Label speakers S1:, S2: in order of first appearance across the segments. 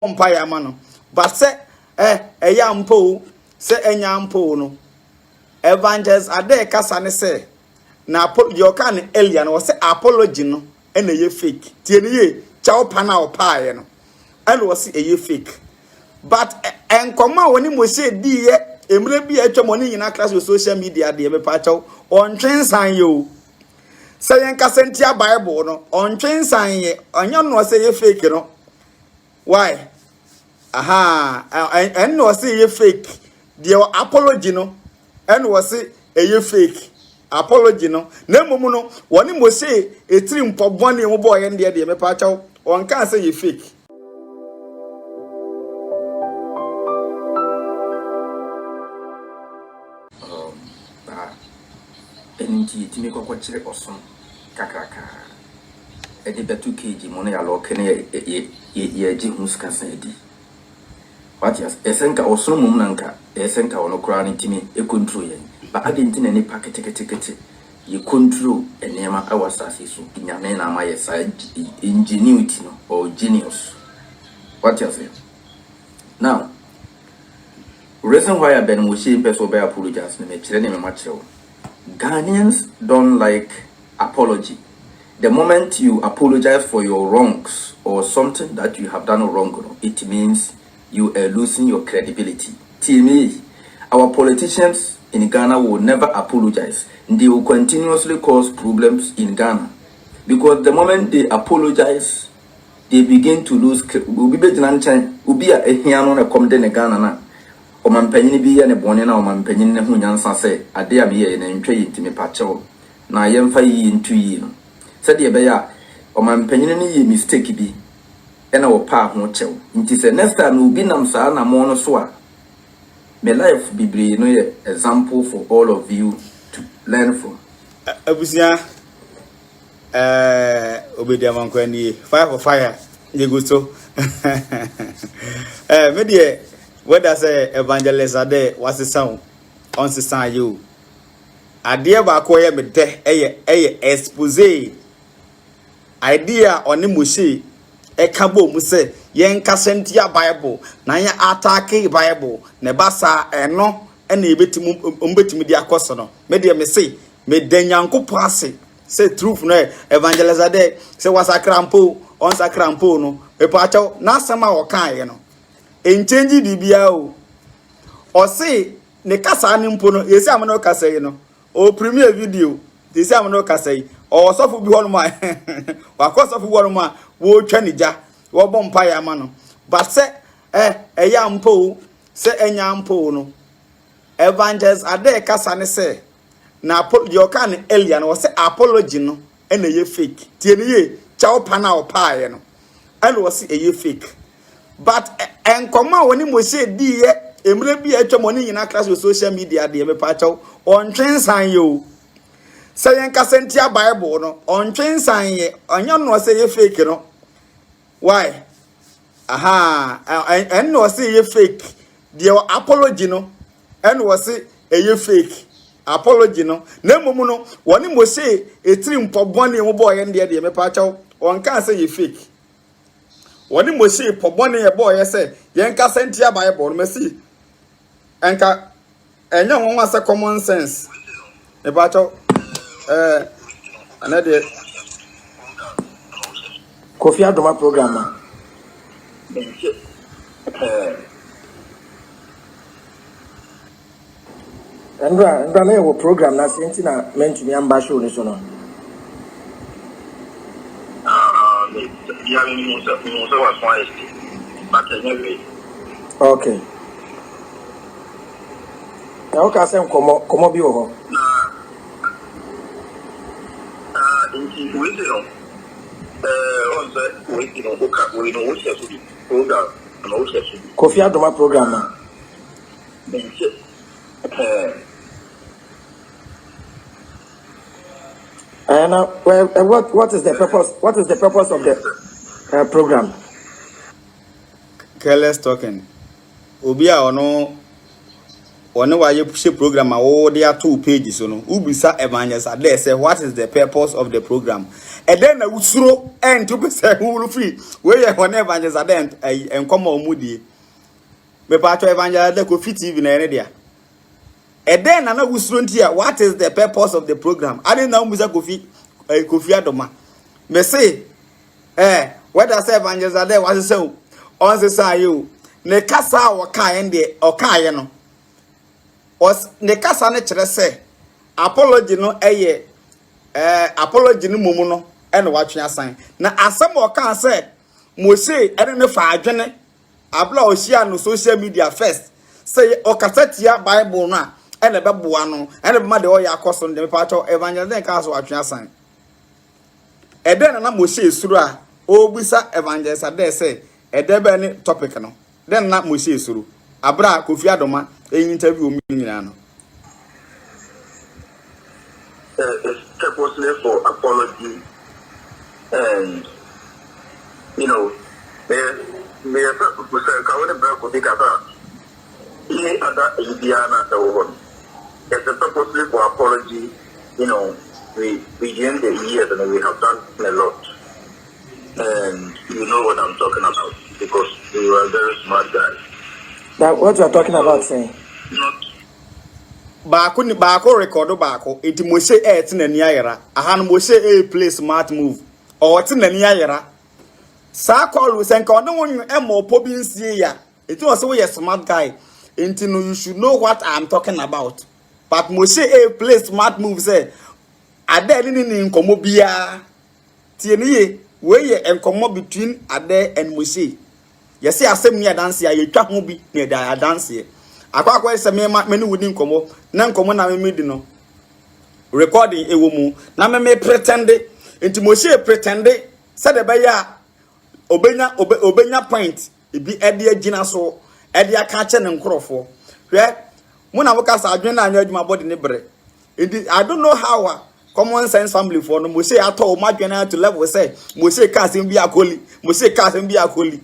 S1: Umpire mano. But say, a young po, say a young po no. Evangels are there, Cassane say. Now, your can alien or say apology no, and a ye fake. Tierney, chow pana or pie, no. And was a ye fake. But, and come out when he say, dear, it may be a money in a class with social media, dear Pacho, on trains and you. Say, Cassentia Bible, no, on trains and ye, on your no say ye fake, you know. Why? Aha, and was say ye fake. The apology no, and was say a ye fake. Apology no. Nemono, one mo say a trim for one young boy and the me pacho, one can't say ye fake.
S2: Enti timi kokko chire oson kakraka. Edi betu keji mo na ya lo kene ye ji huska san edi. Watias esenka oson mum nanka esenka ono kura ni timi e control yen. Ba adenti na ni paketekete ye control enema awasase so nyame na ma ye sa ingenuity no or genius. Watias. Now, reason why I been wishing person be apologize na me chire ne me ma chire. Ghanaians don't like apology. The moment you apologize for your wrongs or something that you have done wrong, it means you are losing your credibility. To me, our politicians in Ghana will never apologize. They will continuously cause problems in Ghana. Because the moment they apologize, they begin to lose credibility. Omampanyini bi ya ne bone na omampanyini ne ho nyansa se ade a me ye na ntwe yintimi pachewo na yemfa yi ntu yi no se de be ya omampanyini ne ye mistake bi e na wo pa ho chew nti se next time no bi nam sa na mo no so a me life bibli no ye example for all of you to learn from.
S1: Abusia obedia mankwani fire for fire ye go so me de what does evangelist ade was the sound on the sign you idea ba ko ye me de eye expose idea oni mushi e kabo mu se yen kasentia bible na yen attack bible ne basa eno na ebetimu di akoso no me de me say me danyankopo ase say truth no evangelist ade say wasakrampo on sakrampo no e pa chaw na asema wo kan ye no en change bibia o say ne kasa ni mpo no yesi amno kasa yi no o premier video yesi amno kasa yi o sofu bi hono ma wa ko sofu hono ma wo twa ni ja wo bom pa ya ma no but say eya mpo say enya mpo no evangels ade kasa ne say na your kan alien wo say apology no na ye fake tie ne ye chaw pa na o pa ye no and wo say ye fake. But and come out when he say dear, emre bi atwa money in a class with social media dear me pacho on trains and you say en kasentia bible no on trains and ye onyo no say ye fake no why aha and no say ye fake the apology no and was say ye fake apology no na momu no woni mo say etiri mpobone mo boy en dear me pacho on can say ye fake. Wani mo say pobone ye boy say yen ka sentia bible no mesi enka enya won say common sense e ba cho anade
S3: Kofi Adoma program Andra na yo program na senti na mentumi amba show ni so no okay. Now can say komo bi wo ho. Kofi Adoma program. And what is the purpose? What is the purpose of the program?
S1: Careless talking. Obia ono one why you push program there are 2 pages so no ubisa evangelist ade say what is the purpose of the program and then na usuro and to say who free we one evangelist ade enkom omudie me pa to evangelist ade ko fit TV na ene dia and then na usuro ntia what is the purpose of the program ade na ubisa Kofi Adoma me say what I say evangelist ade was say on say you ne kasa wo kan de o kan ye no os ne kasa ne kire se apology no apology no mumu no e no watwe asan na asem o kan se Mose ene ne fa adwene abla o share no social media first say o kasatia bible no a ene beboa no ene be ma de o ya akoso no de pa cho evangelist kan so watwe asan eden na Mose esuru a o bisa evangelist ade say ede be ne topic no then na Mose esuru abra Kofi Adoma interview me nyina
S4: it's purposely for apology and you know me it's a purposely for apology. You know, we during the years and we have done a lot, and you know what I'm talking about because you are a very smart guy.
S3: That what you are talking about, saying?
S1: Baako record baako enti Mose eti na ni ayera aha no Mose play smart move o ti na ni ayera sa call sen ka ono won opo bi nsie ya enti o se we smart guy enti no you should know what I'm talking about but Mose play smart move say ade ni nkomo bia tie ni ye we ye nkomo between ade and Mose yesi asem ni dance ya ye twa ho bi na da dance akwa se me ni wudi nkomo na nkomo na me di no recording ewo mu na me pretend enti Mose pretend se de be ya obenya point ebi ede agina so ede aka che ne nkrofo hwe mu na woka sa adwen na anya adwuma body ne bre enti I don't know how common sense family for no Mose ato ma adwen to level say Mose ka sem bi akoli Mose ka sem bi akoli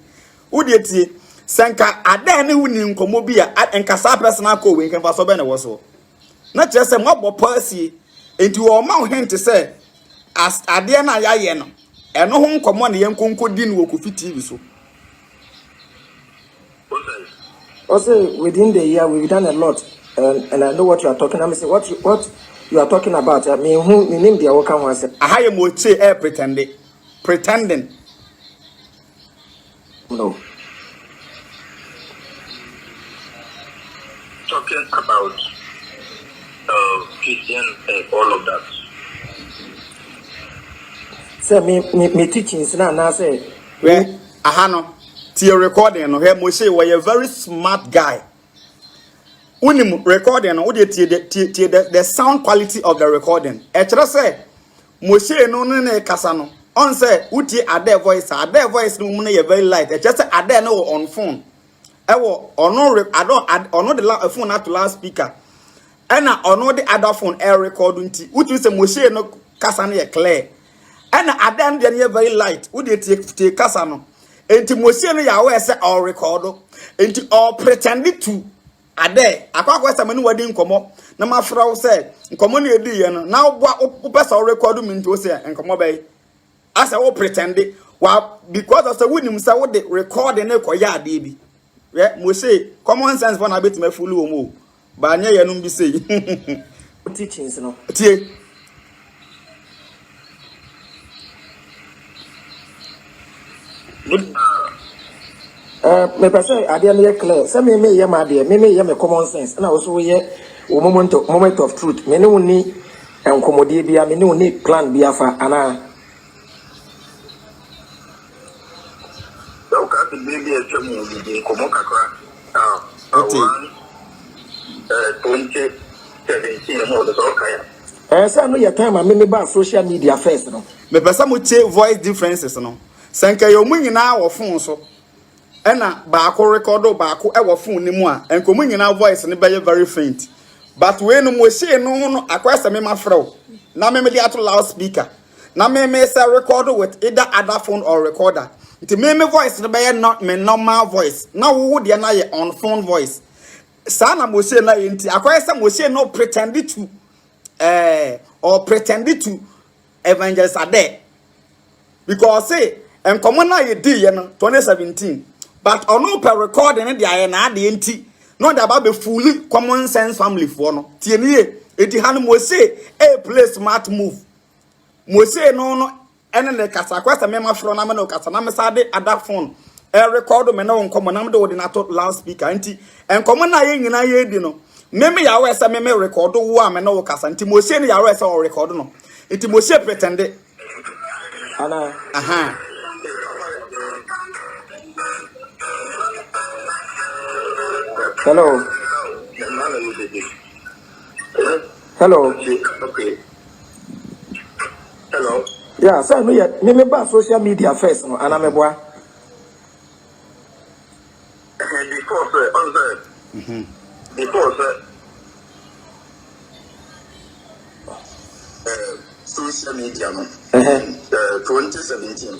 S1: wudi tie senka ada ne wuni nkomo bi a enkasa personal ko we nkan so be na wo so na kire se mo bo policy enti wo ma hint se as ade na ya ye no eno ho nkomo ne yenkonko di no Kofi TV so
S3: also within the year we've done a lot and I know what you are talking about. I say what you are talking about. I mean who name the work one say
S1: aha ye mo che pretending
S3: no
S4: talking about Christian and all of that.
S3: say me teachings na say
S1: we aha no tie recording no he Mose was a very smart guy unim recording no we tie the sound quality of the recording e kire say Mose no ne kasa no on say utie ade voice no mu na very light e kire say ade no on phone ewo ono the phone at last speaker ena ono the other phone air record nti utu se Mose no kasa na clear ena adan de very light we dey take kasa no enti Mose no ya we say all record enti all pretend to ade akwa say manu wadi nkomo na mafra wo say nkomo na edi ye no na wo pesa record mi nti wo say nkomo bai asa wo pretend wa because of say we nim say wo the record na koya ade bi Mose common sense for na bit me fulu omo ba anya ye no bi say
S3: teachings no
S1: tie
S3: me person ade na clear say me ye ma ade me ye me common sense na also ye moment of truth me ne woni enkomodie bia me ne woni plan bia fa ana
S4: The baby is coming Komo Kakra. 2017 more the Okaya.
S3: Say no your time me ba social media first no.
S1: Me pesa mo che voice differences no. Senka yo mu nyina wo phone so. Ena baako record baako e wo phone ni mu a enko mu nyina voice ne be very faint. But we no mo she no akwasa me mafrɛ na me dey ato loudspeaker. Na me say record with either other phone or recorder. Nti me voice no be not me normal voice. Na wo de na ye on phone voice. sana Moshe na yenti akoye say Moshe no pretended to or pretended to evangelist Ade because say enkomo na ye di ye no 2017 but ono per recording dia ye na ade enti no da ba be fully common sense family for no tie ni ye eti han Moshe play smart move Moshe no ene le kasa kwasa me ma fro na me no kasa na me sa de ada phone record me no nkomo na me de na to loudspeaker enti enkomo na ye nyina ye di no me ya we say me record wo a me no kasa enti Moshe ne ya we say o record no enti Moshe pretend
S3: ana
S1: aha
S3: hello hello
S4: Okay. Hello.
S3: yeah say me ba social media first no ana me boa
S4: Because social media, 2017,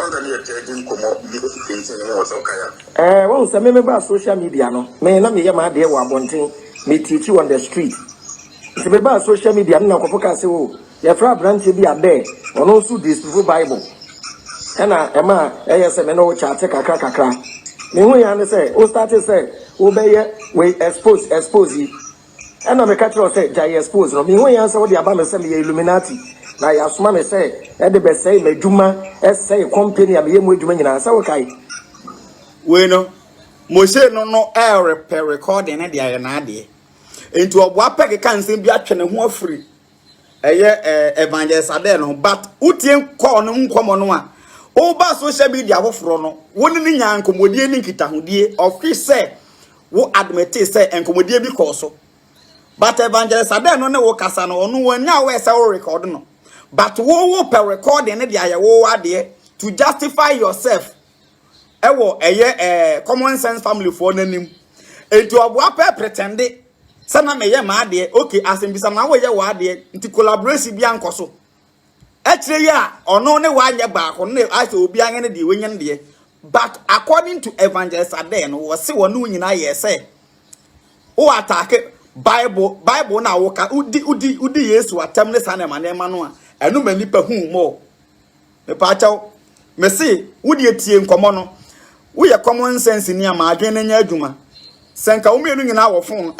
S3: won say me ba social media no me na me yama de wa bonten me teach you on the street se me ba social media na ko foka se wo ya fra branch bi ade ono so this Bible ena ema se me no chat kakra me hu ya ne say o start say o be ye we expose ena me catch you say jay expose no me hu ya say wo de aba me say me Illuminati na ya suma me say e de be say me dwuma say company am ye mu dwuma nyina say wo kai
S1: we no Moshe no recording na dia na ade enti obo apeke kan nsem bi atwe ne ho afiri evangelist Ade no but utien call no nkomo no a o ba social media woforo no woni ni nya nkomodie ni nkitahodie office say wo admit say enkomodie bi call so but evangelist Ade no ne wo kasa no ono wanya we say wo record no but wo per recording ne dia ye wo ade to justify yourself ewo common sense family for nanim enti obo apɛ pretend sana me ye ma ade okay asembisa na wo ye wa ade nti collaboration bi ankoso ekire ya ono ne wa anye ba ko ne ase obi anye ne de wenye ne de but according to evangelist Ade no wo se wo no nyina ye say o attack bible na wo ka udi Yesu atam ne sana ma no a enu manipa hu mo me pa chaw me se wodi etie nkomo no wo ye common sense ni ama adwen na nya adwuma senka wo mienu nyina wo phone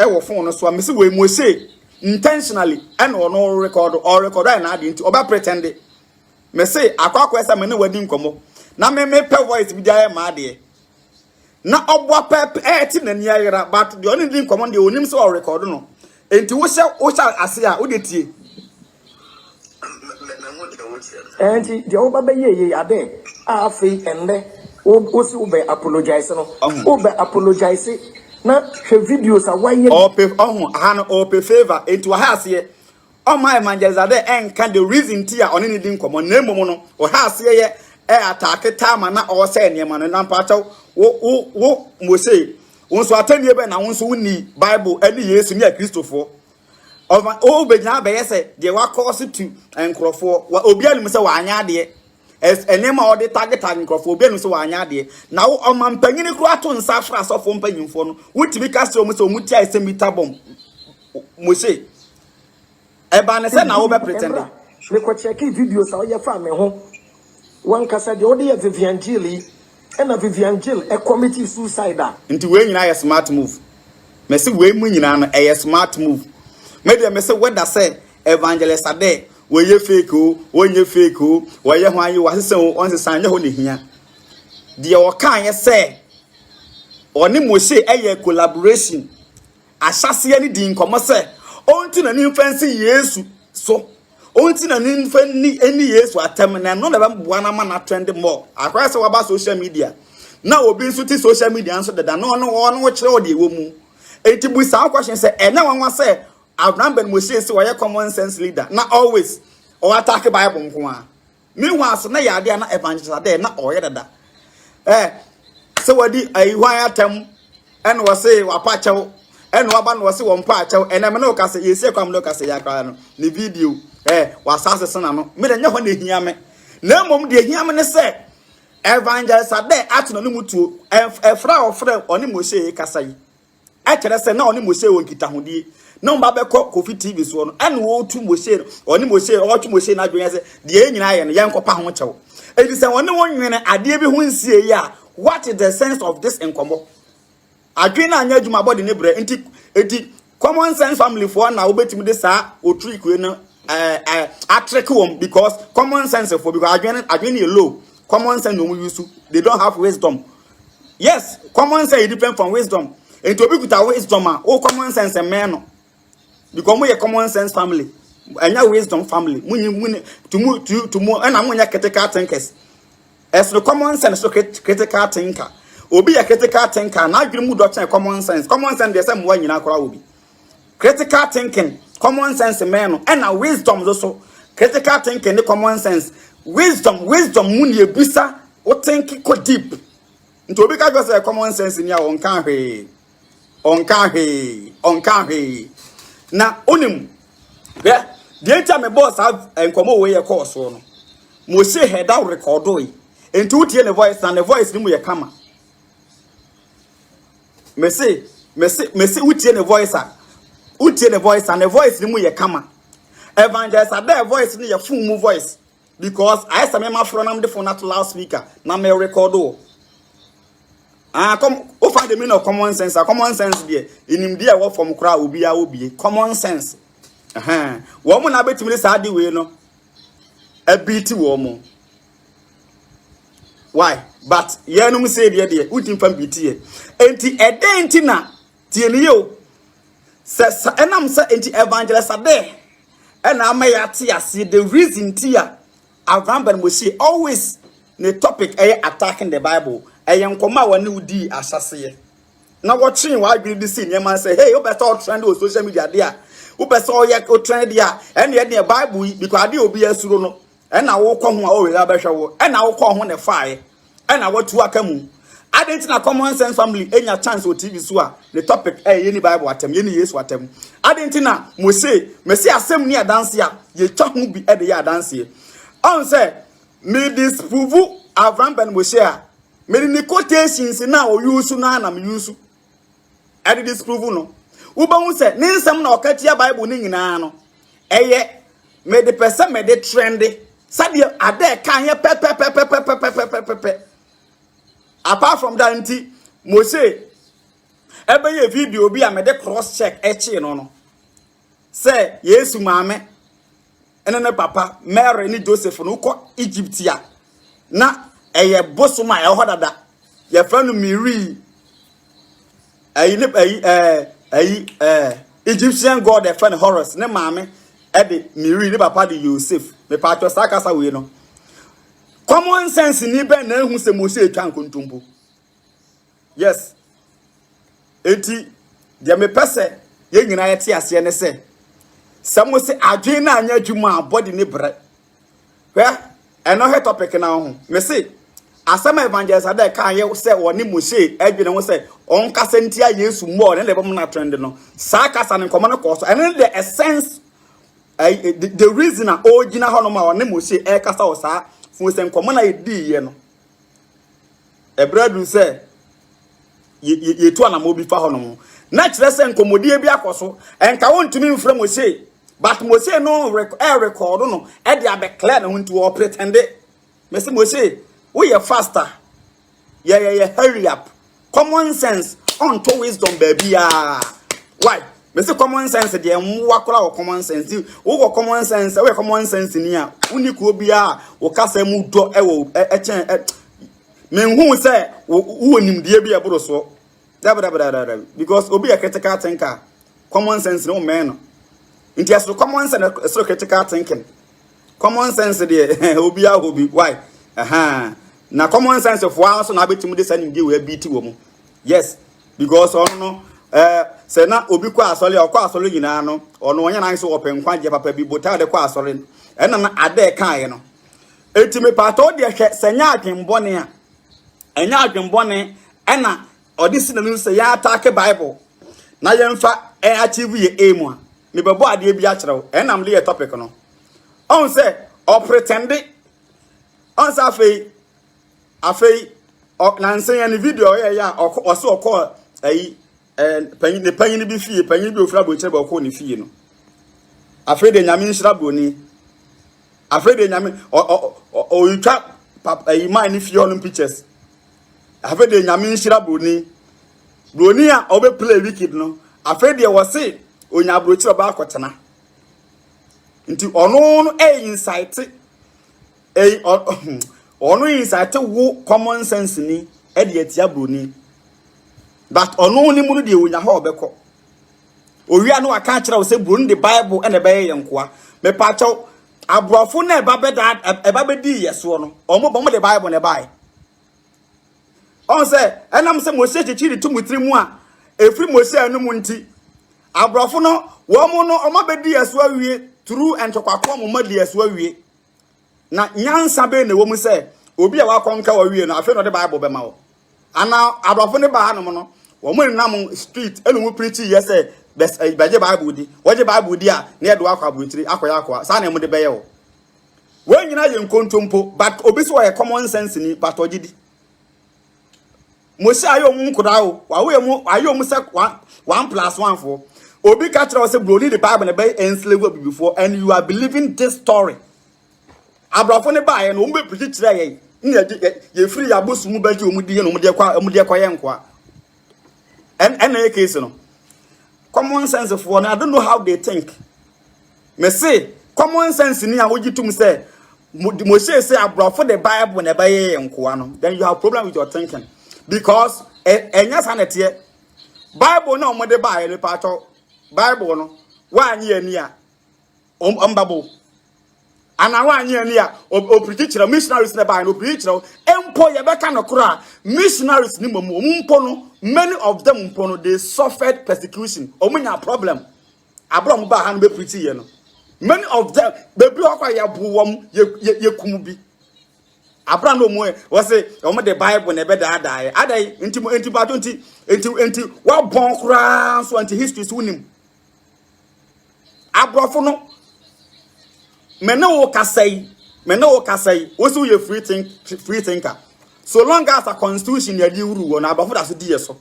S1: no so amesi we Moshe intentionally and no record na ade nti oba pretend me say akwa esa me ne wadi nkomo na me pe voice bi dia ma ade na obwa pe ti na ni ayira but the only thing nkomo de onim so o record no enti wo sha ase a wo de tie
S3: enti de oba be ye Ade afi ende o si ube apologize no ube apologize na hwe videos a waye
S1: o pe favor enti wa ha ase o my evangelist Ade enka the reason tia oni ni din komo na emom no o ha ase ye attack time na o say ne ma no na mpacha wo Moshe wonso atanie be na wonso woni Bible ani Yesu ni Kristofo o be nya be yese de wa cause to enkrofo obi alim se wa anya de enema odi target nkrofo obi alim se wa anya de na wo omampanyini kro ato nsa fra asofo mpanyimfo no wutimi ka se o mu se o mu tia ese mitabom Moshe eba ne se na wo be pretend
S3: me ko check videos a ye fa me ho wan kasa de odi ye Vivian Gilly ena Vivian Gill e committee suicide
S1: nti we nyina ye smart move me se we mu nyina no e smart move maybe me say whether say evangelist Ade we ye fake o wonye fake o we ye ho ayi wasese o on se sanye ho ne hia de o kan ye say oni Moshe eye collaboration asase ani din komo say onti na ni fancy Yesu so onti na ni fanni eni Yesu atam na no na ba boa na ma na trend more akwa say waba social media na obi nso ti social media nso dada no wo kire o de wo mu enti bu sa question say ena wanwa say Abraham Ben Moshe say why common sense leader na always or attack Bible nko a meanwhile so na yade na evangelist Ade na oye dada so wadi ayiwan atam en wo say wapa chew en waba no say wo mpa chew en me no ka say yesi kwam no ka say yakra no ni video wasase sana no me da nya ho na ehia me na mom de ehia me ne say evangelist Ade atono no mutuo efra ofra oni Moshe kasa yi chere say na oni Moshe won kita hodie na mba be Kofi TV so no ene wo tu Moshe oni Moshe o tu Moshe na adwen say de enyina ye no yen kopa ho chew edi say oni won nwene ade bi ho nsie yi a what is the sense of this enkomo adwen na anya adwuma body ne bre enti common sense family for na obetimi de sa otru ikwe no attract them because common sense for because adwen low common sense no use they don't have wisdom. Yes, common sense is different from wisdom. And to be with our wisdom, common sense and man. Because we a common sense family. And your wisdom family. To move, and I'm going critical thinkers. As the common sense, so critical thinker. Or be a critical thinker. Now you move doctrine common sense. Common sense, there's some way in our crowd will be. Critical thinking, common sense man. And our wisdom also. Critical thinking, the common sense. Wisdom, muni ebisa, o think ko deep. Nto obi ka just common sense ni a on kan hwe. Na onim. Yeah, the entire my boss have enkomo we ye course no. Mo say head out record yi. Enti utie ne voice and the voice ni mu ye kama. Me say utie ne voice a. Utie ne voice and the voice ni mu ye kama. Evangelist ada voice ni ye full mu voice. Because I say my phone am the phone at loudspeaker. Na me record o. Come over the meaning of common sense. Common sense there. In him there what from crowd will be common sense. Woman na betimi dey say we no. A beat woman. Why? But ye no say there utim fam beat here. Enti enti na tie ni yo. Se enam se enti evangelist ade. And I may see the reason tia Abraham Ben Moshe always the topic attacking the Bible. I am come out when di asase. Now watching why you this thing, your man say, hey, you better trend on social media there. You better you trend there. And yet the Bible because I do be a surono. And I will come home and I will come on the fire. And I want to come. I didn't know common sense family any chance or TV so the topic any Bible atem any yes watem. I didn't know Moshe asem near dance here. Ye talk mu be at the year dance here. On say me disprove Abraham Ben Moshe. Me ni quotations now use na na me use. I did disprove no. Uba say ni nsem na okatia Bible ni nyina no. Eye me the person me the trendy. Sabi ade kan ye pe. Apart from that, Moshe, ebe video bi a me de cross check echi no. Say Yesu mame ene papa Mary ni Joseph no ko Egypt ya. Na eye bosoma e hodada. Ye fa no Mary. Egyptian god e fa no Horus ne mame e de Mary ne papa de Joseph. Me pa cho sakasa we no. Common sense ni be na ehu se Moshe etwa nkontompo. Yes. Eti dia me pese ye nyina ye te ase ne se. Samo se adwen na anya adwuma body ne bre. Hwe eno he topic na ho. Me se asema evangelist ada ka ye se woni Moshe adwene ho se on kasa ntia Yesu mo ne lebom na trend no. Sa kasa ne komo ne koso. And the essence the reason a ogina ho no ma woni Moshe e kasa o sa fu se nkomo na edi ye no. Ebradu se ye to na mo bi fa ho no. Na kire se nkomodie bi akoso enka wontumi mfra Moshe but Moshe no record no e dia be clear na hunti wo pretend me se Moshe we ye faster ye hurry up common sense on to wisdom baby why me se common sense de mwa kora wo common sense wo common sense we common sense ni a uni ko bia wo kasa mu do e wo chen me hu se wo nimdie bia boro so because obi a critical thinker common sense no man inti aso common sense so critical thinking common sense de obi a obi why na common sense of one so na betim de sanim de we beat wo mu yes because on no say na obi kwa asole nyina no ono wonya nan so open je papa bi bota de kwa asole e na ade kan no etime pato de hwe senya adwenbone a enya adwenbone e na odisi na nu say ya attack Bible na yemfa achieve ye aim a me bebo ade bi a kire e nam le topic no on say o pretend on say afei na nsen ya ni video ya o so call panyin bi fie panyin bi ofra bo kire ba ko ne fie no afre de nyame nshira broni afre de nyame o yitwa papa man ne fie on pictures afre de nyame nshira broni a obe play wicked no afre de wo se onya bro kire ba akotena nti ono no insight ono insight wo common sense ni e de atia broni but ono ni mu no de onya ha obekọ owia no aka kire wo se broni the bible e na be ye nkoa me pa chaw abrofo na eba be di yeso no omo bom the bible na bai on say enam se Moses chichiri tumutiri mu a efri Moses anu mu nti abrofo no wo mu no omo be di yeso awie through entokwakọ mo di yeso awie na nyansa be na wo mu se obi a wakonka wa wie no afi no the bible be ma wo ana abrofo ne ba no no wo mu nam street enu mu preach yes say bes beje bible di woje bible di a na edo akwa abotiri akwa sa na mu de beye wo we nyina ye nkontompo but obi so ye common sense ni but ogidi mo sha ayo mu nkura wo wa we mu ayo mu se 1+1 for obi ka kire wo se bro ni the bible na be enslave before and you are believing this story abrafo ne ba ye no mbe preach kire ye ye free ya bosu mu baji omu di ye no mu de kwa ye nkwa and na case no common sense for I don't know how they think. Me say common sense ni a wogitum say Moshe say abrafo the bible na baye enkoa no then you have problem with your thinking because enya sanete bible na omode baye le pato bible no wa anyi ani a ombabo ana wa anyi ani a o preach missionaries na baye no preach no empo ye beka no kura missionaries ni momo mpo no many of them mpo no they suffered persecution omunya problem abrom ba han be preach ye no many of them baby akwa ya buwom ye kumubi abram no mo we say omo the bible na be da adai enti ba enti wa bon kura so anti history so nim abrofo no me na wo kasai wo so ye free thinker so long as a constitution ya di uru wo na abrofo da so di ye so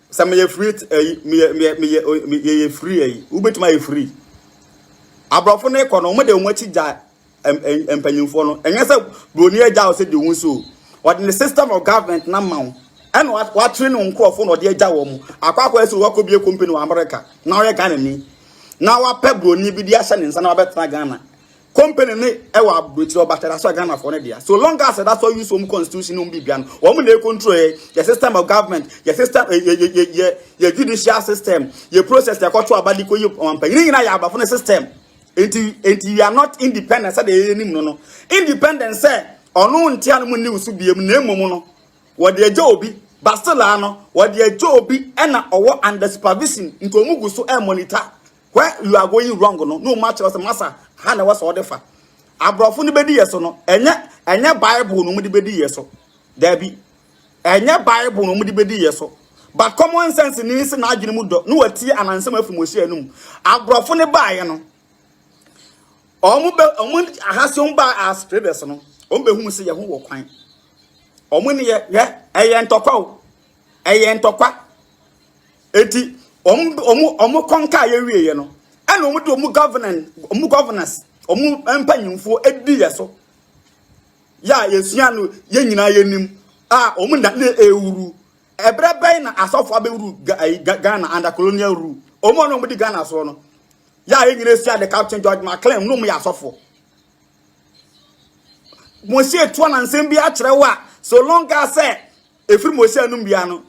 S1: some ye free me free ubetuma ye free abrofo no ekono mo de mo chija empanyimfo no enye se broni agya o se de wunso what the system of government na mawo and what train nkrofo no de agya wo mu akwakwa ese wo kobie company wa America na o ye Ghana ni na wa pe broni bi di ahye ne nsa na wa betena Ghana company ne e wa abrochiro batara so Ghana for ne dia so long as that's all use some constitution no bibia no wo mu na control the system of government your system your judicial system your process your control abadi ko yi ampa yin na ya abafo ne system until you are not independent say the enim no independent say onu ntia no mu ni usu biem na emom no wo de agya obi bastela no wo de agya obi na owo under supervision nto omugu so e monitor where you are going wrong no match us massa ha na was odefa abrofo ni bedi yeso no enye bible no mu di bedi yeso there be enye bible no mu di bedi yeso but common sense ni se na adwene mu do no watie anansem afimohye anum abrofo ni baaye no omu ahase ba as traders no ombe hu se ye ho wo kwan omu ne ye eye ntokwa eti omu konka ye wiye no ana omu de omu governance omu empanyimfo edi yeso ya yesua no ye nyina ye nim omu na ewuru ebrebe na asofo abewuru Ghana under colonial rule omu no omu di Ghana so no ya ye nyina sia the Captain George McClain no mu ya asofo Moshe to na nsem bi a kire wa so long as say efiri Moshe anum bia no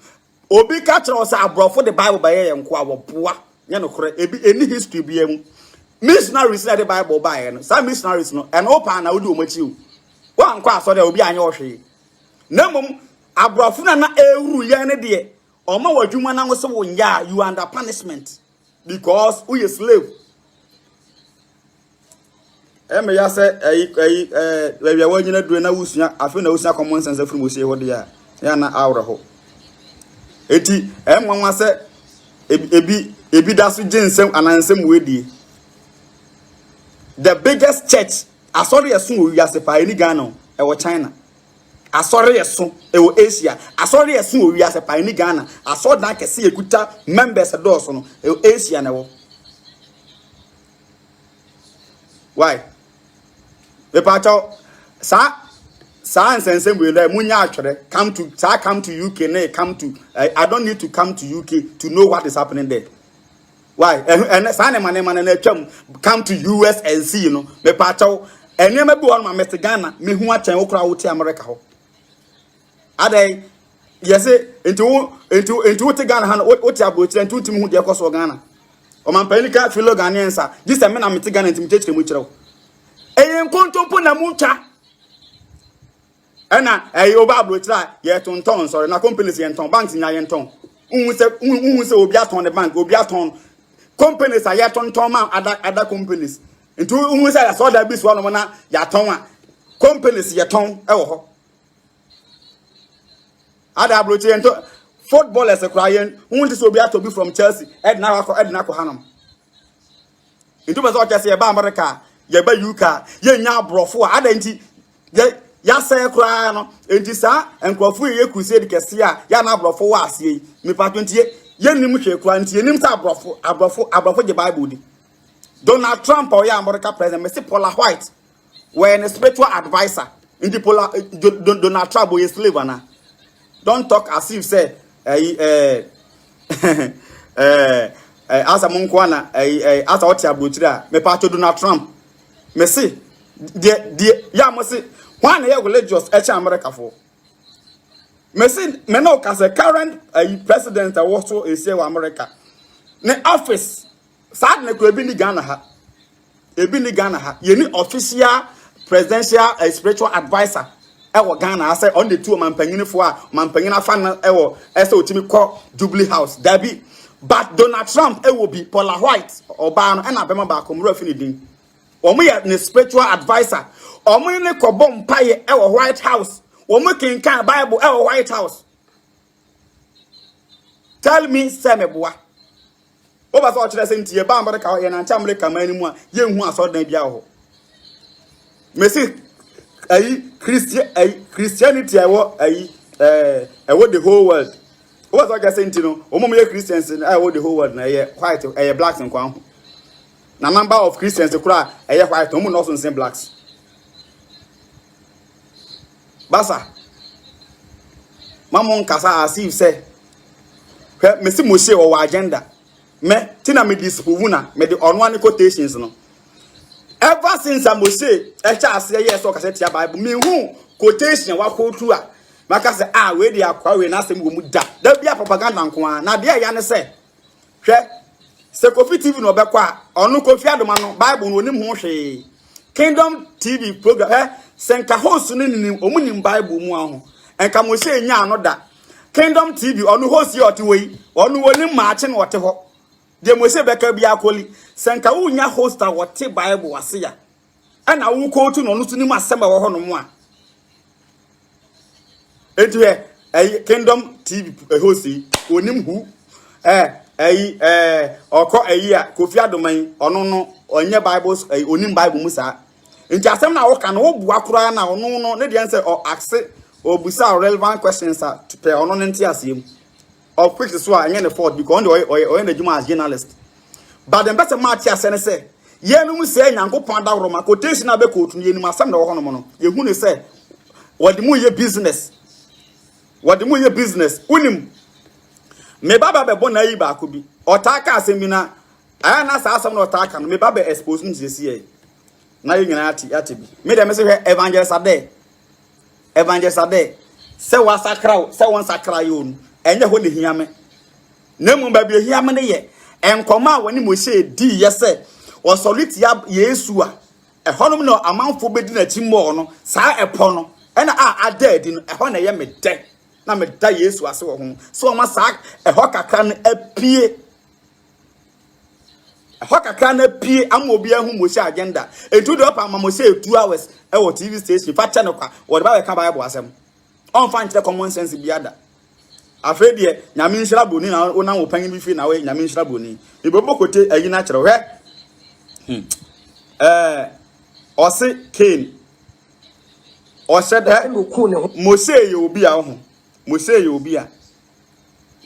S1: obi ka kire o say abrofo the Bible ba ye nko aboa nye no kore ebi eni history bia mu missionaries na the Bible ba ye no some missionaries no and open na odi omachi o wa nko aso de obi anya ohwe na mum abrofo na ewuru ye ne de oma wadwuma na wo wo nya you under punishment because we a slave me ya say we wanyina dure na wusua afi na wusua common sense afiri Moshe ho de ya na awre ho eti nwanwa say ebi da so ginsem anansem wedi the biggest church asori esun owi asepa eni Ghana e wo China asori yeso ewo Asia asori yeso owi ase pa ni Ghana asori dan kese ekuta members do no ewo Asia na wo why the pacho sa nsense we na munya atwere come to UK na come to I don't need to come to UK to know what is happening there. Why? And sa na na twam come to US and see, you know. Me pacho enema bi won ma Mr. Ghana me hu achen okra wo ti America ho. Adai yes into te Ghana han wo ti abochi into tim hu de koso Ghana. O man panika filo Ghanaians this time na me te Ghana tim chechire mu kire wo. Eyen kontompo na mu twa ena oba abrochira ye tonton sorry na companies ye ton banks nya ye ton unhu se obi aton the bank obi aton companies are ye tonton man other companies into unhu se so da bis one na ya ton a companies ye ton e wo ho ada abrochira ye ton footballers e kra ye unhu se obi ato bi from Chelsea edna ko hanam into be so kese ye ba America ye ba UK ye nya abrofo ada nti ya say kra no enti sa enkrofo ye crusade kese a ya na abrofo wa asie me pato ntie ye nim hwe kra ntie nim sa abrofo je Bible di Donald Trump or ya America president me say Paula White when a spiritual advisor in the Donald Trump is slave na don't talk as if say asa monkwana asa oti abotira me pato Donald Trump me say the ya mo say one year religious America for. Messi, me no cause a current president also is here America. Ne office, sad ne could be ni Ghana ha. Ebi Ghana ha. You need official presidential spiritual advisor. Ewo Ghana I say on the two man penyin for man penyin fan ewo eso timi call Jubilee House. Dabi. But Donald Trump will be Paula White or Ban and Abema ba komro finidin. Omo ye ne spiritual advisor. Omo ne kobom paye e White House. Omo kinkan Bible e White House. Tell me semeboa. Oba so kire se ntie ba America ye na ntia America mani mu a ye hu asodan bia ho. Mesi Christianity ewo ewo the whole world. Oba so kire se ntie no omo ye Christians ewo the whole world na ye white blacks nkwan ho. Na number of Christians kura white omo no so nsen blacks. Basa mamon kasa asif say me si Moshe o agenda me tina me disprove na me the onwane quotations no ever since Moshe echa ase yes o kasa tia Bible me hu quotation wa quote a maka say we dey akwa we na asem go mu da bia propaganda nko na de ya ne say hwe se Kofi TV no bekwa onu Kofi Adoma no Bible no onim ho hwe Kingdom TV program senka host no ni omunim Bible mu aho enka mo se nya ano da Kingdom TV onu host ye ote wei onu woni maache no ote ho de mo se beka bia akoli senka wo nya host a wote Bible wase ya ana wo ko tu no no tunim asema wo ho no mu a etu Kingdom TV host onim hu oko a Kofi Adoma onu no onye Bible onim Bible mu sa nti asem na wo ka no wo bua kura na ono no ne de answer or ask or busa relevant questions to pay ono nti asem of quick so anya ne fault because on the juma as journalist but the better match asene say ye no mu say nyankopon da roma quotation na be quote ye ni asem na wo hono no ye hu ne say what mu ye business unim me baba be bona yi ba ko bi otaka asem bi na aya na sa asem na otaka no me baba expose ni sesi na you nyina ati bi me dem say evangelist ade say wa sakra say won sakra yo nu enye ho ne hia me na mu ba bi hia me ne ye enkoma a woni mo she di ye say o soliti ya Yesu a ehonum no amanfo bedi na chimmo no sa epo no ena ade di no eho na ye me de na me da Yesu ase wo ho so ma sa eho kakra no apie Hokaka na pie amobi ahu Moshe agenda etu do pa Moshe 2 hours e wo TV station fa cha no kwa wo ba ka Bible asem on fa nche common sense biada afa de nyame nhira boni na wo na wo panyin bi fi na we nyame nhira boni e bobo kote ayi na kire hwe ose Cain or said that Mose you be a home. Mose you be a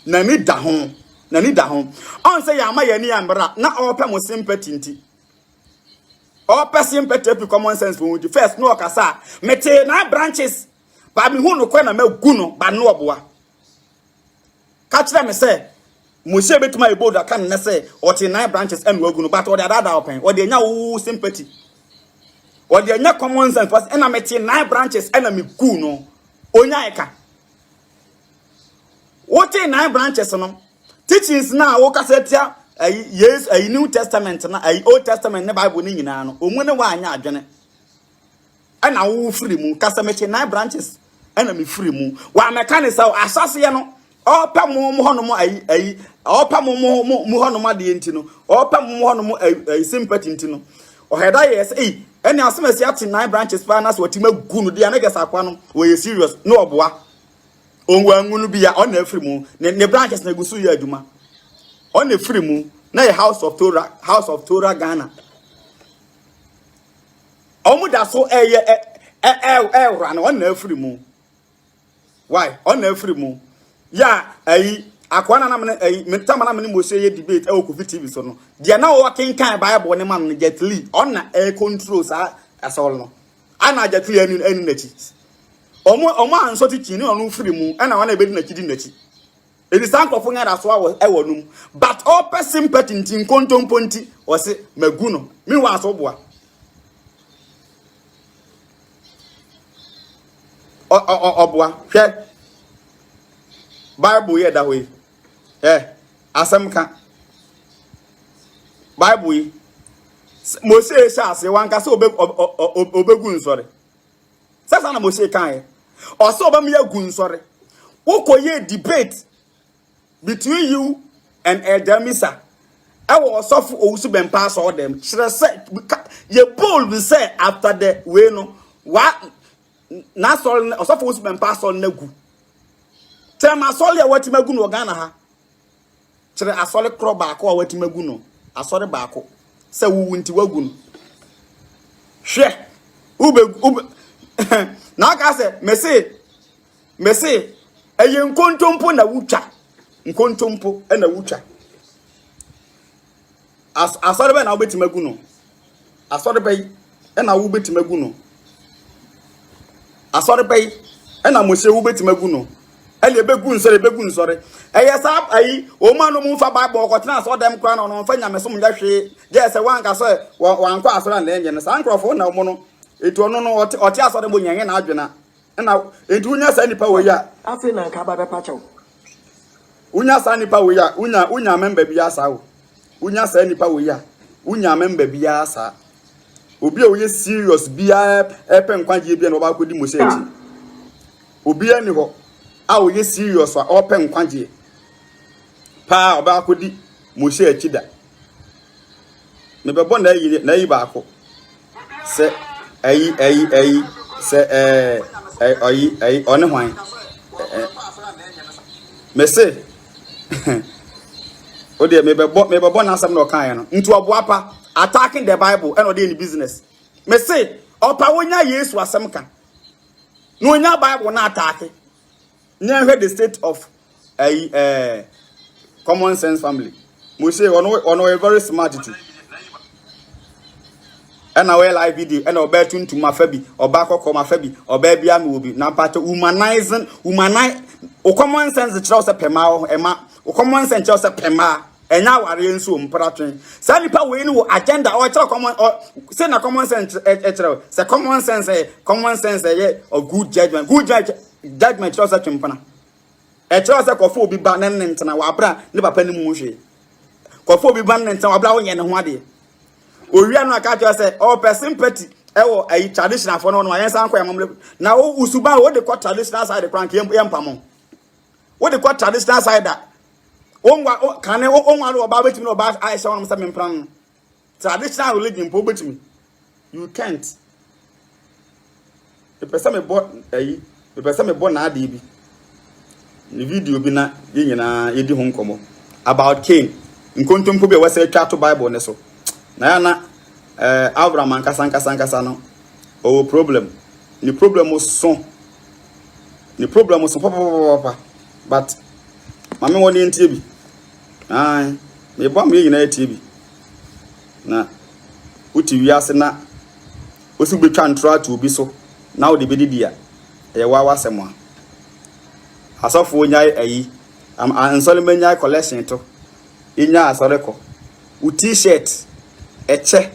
S1: Nani da home. Nani da home. On say Yama yani ambra, not all pemo sympathy. All person petty common sense for the first no kasa. Mete 9 branches. But me who no kwena me guno, but no boa. Catch them say. Mose bet my board that can say or 9 branches and we're going but or the other open or the now sympathy or the nya common sense was and I met 9 branches and I'm kuno onyaika. What 9 branches no teachings now okasetia yes a New Testament na a Old Testament na Bible ni nyina no omune wa anya adwene and I will free mu kasa met 9 branches and I'm free mu wa mechanics asase no opa mo hono ayi opa mo hono ma de ntino opa mo hono mo sympathy ntino o heda yes eni asemasi ati 9 branches pa na so tima gu no de na gesa kwa no we serious no oboa onwa ngunu bia on na free mu ne branches na gusu ya aduma on na free mu na House of Torah Ghana omu da so ran on na free mu why on na free mu ya akwana na me metama na me Mose ye debate e Kofi TV so no dia na wo kenkan Bible ne man no Jet Li on na control sa asol no ana Jet Li anu nachi omo anso ti chini onu free mu ana wana be di nachi di nachi e di san kofo nya da so awo e wonum but all person patintin kontomponti o se maguno mi wa so boa oboa hwe Bible ye that way. Asemka. Bible Mose sha se wan ka se obegun sori. Sasa na Mose kan e. O se obam ya gun sori. Wo koye debate between you and Eldamisa. I was soft owusu bempa so them. Kire se ye bold be say after the we no what na so osofu owusu bempa so na gu. Tema asole ya wati magu no Ghana ha. Kire asole kro baako a wati magu no. Asole baako. Se wuwu nti wagu no. Hwe. Ube na aka se mese eye nkontompo na wutwa. Nkontompo na wutwa. Asole be na wobeti magu no. Asole be na wobeti magu no. Asole be na Mose wobeti magu no. Ele begun sore eyesa ayi o ma no mu fa Bible ko tena so dem kra na no fa nyame so mu hwe je se wan ka so wan kwa asora na enye na san krofo na mo no etu ono no oti asore bo nyange na adwena na etu unya sa nipa we ya
S3: afi na nka ba be pacho
S1: unya sa nipa we ya unya member bi asa o unya sa nipa we ya unya member bi asa obi a we serious bia epe nkwaje bia na oba ko di Mose ati obi ani ho awo ye serious wa open kwanje pa oba akodi Mose akida me bebo na yi ba ako se ayi se ayi one hwan me se o de me bebo na asem na okan no ntu oboapa attacking the Bible and o de in business me se opa wonya Yesu asem ka no nya Bible na attack near the state of a common sense family. Mose on a very smart too. And I will live video and obey to my fabi or back or my fabi or baby will be now part of humanize o common sense the Chelsea Pema Emma o common sense Chelsea Pema and now are in so imperative. Sani pa we no agenda or common or say na common sense say common sense of good judgment judgment Chelsea chimpana. E Chelsea kofo bi ba nan ntina wa bra ne papa ni mu hwe. Kofo bi ba nan ntina wa bra wo ye ne ho ade. Owia no aka tell say all person petty ewo ayi traditional for no yen san kwa yamam na wo usuba wo de kwa traditional side krank yem pamon. Wo de kwa traditional side da. Onwa kane onwa no ba betimi no ba aisha won say mempran. Traditional religion po betimi. You can't. The person me bought na ade bi. Ni video bi na ye nyina ye di ho nkomo about Cain. Nkontompo bi wase twa to Bible ne so. Na Abraham ankasa no o problem ni problem so papa but mama woni ntie bi me bom ye nyina tie bi na uti wiase na osi betwa ntro atu obi so na wo de bedidi a ye wa wasemo a asofo nyai ayi ansole menya collection to inya asoreko u t-shirt eche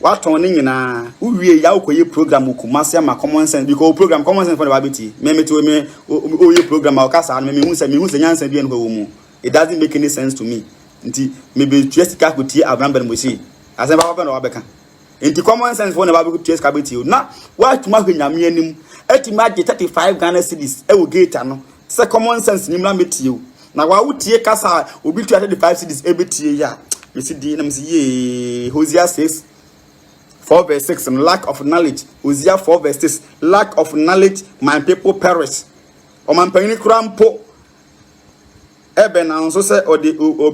S1: waton ni nyina uwie ya ukoye program Kumasi ama common sense because program common sense for the babiti me to me oye program akasa me hu se nyansa bi en ho mu it doesn't make any sense to me nti me be twesi ka ko tie abran ben mo si asen papa na wabeka nti common sense for the babiti twesi ka beti na wa tuma hwanyame anim atima ge 35 Ghana cedis e wo gate no se common sense nim na metie na wa wutie kasa obi 35 cedis e betie ya me si di na me si ye Hosea 6:4 and lack of knowledge. Hosea 4:6 lack of knowledge, my people perish. O man panyini krampo ebe na nso se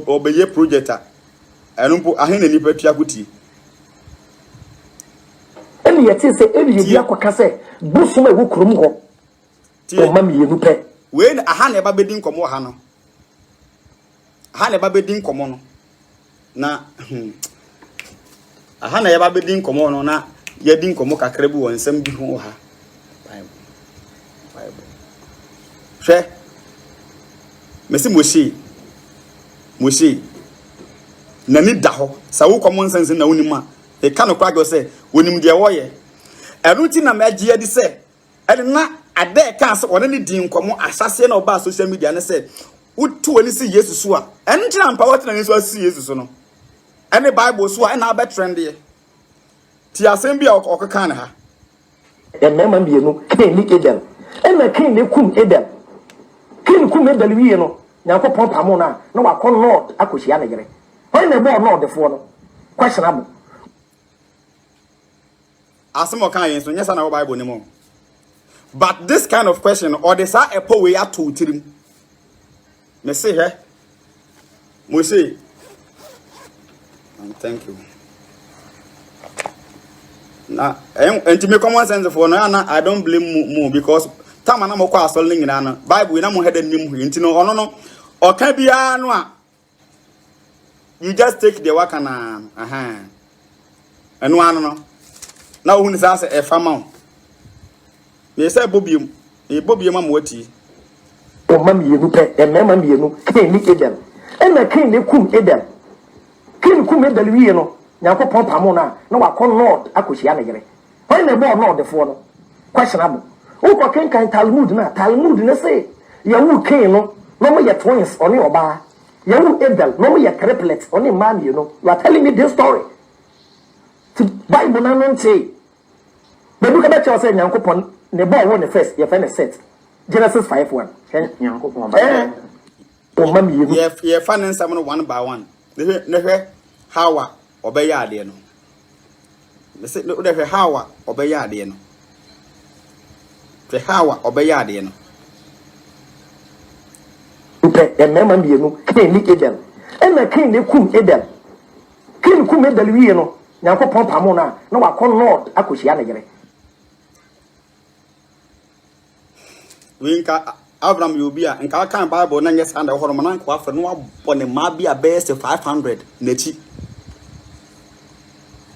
S1: obeye projector enumpo ahene nipa tua kuti
S3: emi yeti se emi ye akwaka se busum ewu krom ho o mam ye nupe
S1: we na ahane ba bedin komo ha no ahane ba bedin komo no na aha na yaba bedin komo no na yedin komo kakra bi wonsam bi ho ha bible hwe mesi moshi na ni da ho sa wo common sense na wonim a e ka no kwa go se wonim de woye eruti na magie di se ene na ade ka se one ni din komo asase na oba social media ne se utu woni si Yesu so a ene tina mpa wote na Yesu asi Yesu so no any Bible so na be trend ye ti asem bia okeka na ha
S3: e mema bienu ken ni Edel e na ken ne kum Edel ken kum Edel wie no Nyankopon pamo na wakọ Lord akohia na yere when na bo Lord defo no questionable
S1: asem okan yen so nyesa na Bible ni mo but this kind of question or this are a po we ato tirim me say he mo say thank you. Na enti me common sense for no na I don't blame mu because time na mo kwa asol ni nyina no Bible na mo head nim hu enti no ono no oka bia no a you just take the work na eno ano no na wo hu ni sa se e fama o me say bobiem ma mo ati
S3: o mam yenu pe e mema mienu ken ni Edel e na ken ne kum Edel ken kum Edel wie no Nyankopon pamo na wakọ Lord akohia na yere when na bo Lord defo no questionable o ko ken kan Talmud na say ya wu ken no mo ye twins oni oba ya wu Edel no mo ye triplets oni man you know you are telling me this story to Bible na no say but look at you say Nyankopon ne bo wo ne first ye fe ne set Genesis 5:1 Nyankopon o mam ye
S1: ye fa ne nsam no one by one ne hwe Hawa obeya ade no me se no de hwe Hawa obeya ade no hwe Hawa obeya ade no
S3: upe e mema bienu ken ni Edel e na ken ne kum Edel ken kum Edel wie no Nyankopon pamo na wakọ Lord akohia na yere
S1: winka Abraham yobia nka kan Bible na nyesa na horo manan kwa afre no abone ma bia best 500 nachi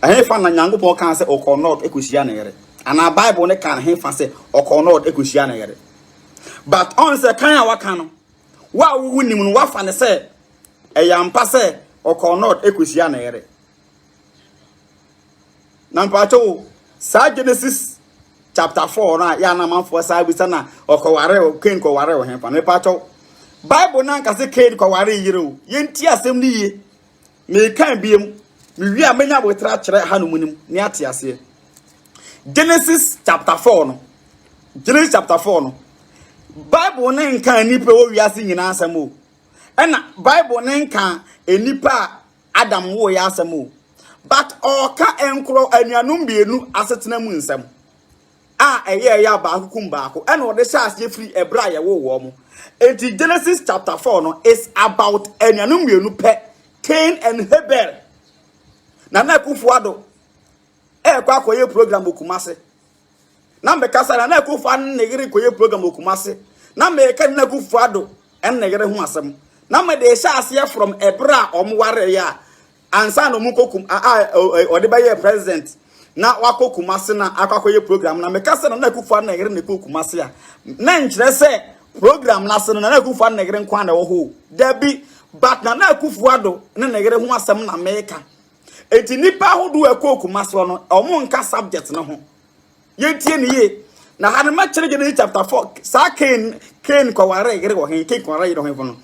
S1: ahefa na Nyankopon kan se okonod ekohia na yere ana Bible ne kan ahefa se okonod ekohia na yere but on se kan a waka no wa wunim no wafa ne se eyampa se okonod ekohia na yere na mpacho sa Genesis chapter 4 na ya na manfo sa bi sana okoware o Cain ko ware o hefa ne pacho Bible na nka se Cain ko ware yire o yenti asem ni ye me kan biem me wi amenya botra kire ha no munim ne ate ase Genesis chapter 4 no Bible na nka nipa wo wi ase nyina asem o ena Bible na nka enipa Adam wo ya asem o but oka enkro anuanum bienu asetena mu nsem eye ya ba akukum ba ako ena ode sha free ebra ye wo mo enti Genesis chapter 4 no is about anuanum bienu pe Cain and Abel na kufuado kwa akoye program Kumasi na me kasa na Akufo Addo na yere koye program okumase na me ka na Akufo Addo en na yere ho asem na me de sha ase from ebra omware ya ansa no mukokum ode baye president na wakokumase na akwakoye program na me kasa na Akufo Addo na yere ne kokumase ya na nkyere se program na se na Akufo Addo na yere nkwa na wo ho dabi but na Akufo Addo na yere ho asem na meka eti nipa hodo ekokumase no omo nka subject na ho yentie ne ye na hanema kyere Genesis chapter 4 sa Cain ko ware yere wo hen Cain ko ware yere ho no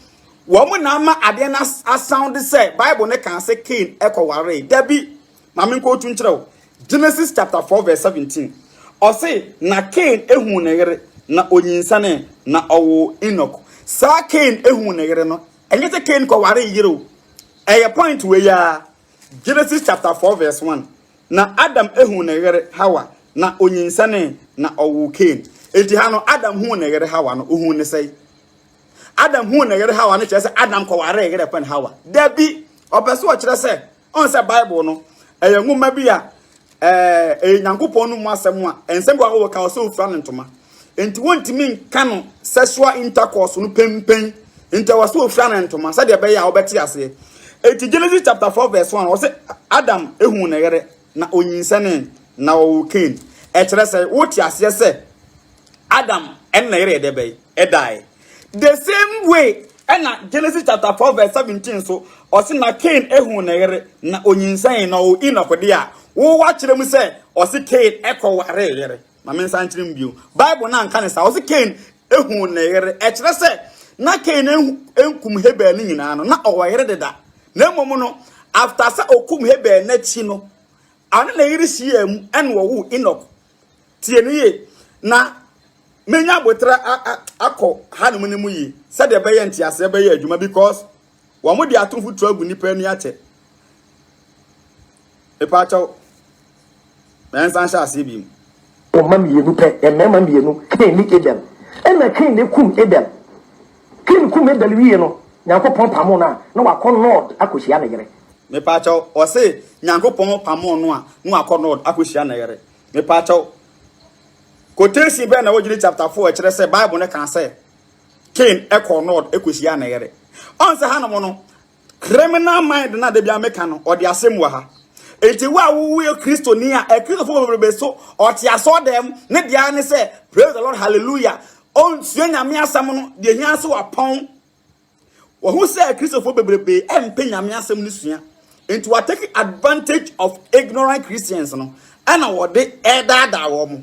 S1: wo mo na ma ade na sound say Bible ne kan say Cain ko ware dabi mame ko tu nkyerɛ Genesis chapter 4 verse 17 o say na Cain ehu ne yere na onyinsane na owo Enoch sa Cain ehu ne yere no enye te Cain ko ware yere o eye point we ya Genesis chapter 4 verse 1 na Adam ehu ne yere Hawa na onyinsane na owo Cain enti ha no Adam hu na yere Hawa no ohu ne sei Adam hu na yere Hawa no kire se Adam ko ware yere pen Hawa dabi obeso o kire se on se Bible no eye nwuma bi a Nyankopon no mu asem a ensem gwa wo ka o se ofra ntoma enti wontimi nka no sexual intercourse no pempen enti wo se ofra ntoma se de be ya obeti ase enti Genesis chapter 4 verse 1 o se Adam ehu na yere na onyinsane na owo Cain kire se woti ase se Adam en na yere de be die the same way and Genesis chapter 4 verse 17 so o se na Cain ehu na yere na onyinsane na owo Enoch de a wo wa kire mu se o se Cain eko ware yere ma men san kire mbio Bible na nka ne sa o se Cain ehu na yere kire se na Cain enkum Hebel ni nyina no na o yere deda na mmom no after se okum Hebel na chi no ane na yere hia mu en wo wu Enoch tie ne ye na menya botra akọ hanum ne mu yi se de be ye ntiase be ye adwuma because wo mo de atonfu tu agu nipa ni ache epa chaw men san sha ase bi
S3: o mam yenu pe e mema mienu Cain ni Abel na Cain ne kum Abel Cain kum Abel wi no Nyankopon pamo na wakọ Lord akohia na yere
S1: me pa chaw o se Nyankopon pamo no a no akọ Lord akohia na yere me pa chaw quotation be na wogiri chapter 4 kire se Bible ne kan se Cain eko Lord ekohia na yere on se hanom no criminal mind na de bia meka no o de asem wa ha enti wa wo Kristo ni a Kristo fo bebe so o ti aso dem ne dia ne se praise the Lord hallelujah on sue nyame asem no de hia se wa pon wo hu se Kristo fo bebe empe nyame asem ni sua enti wa take advantage of ignorant Christians no ana wo de edada wo mo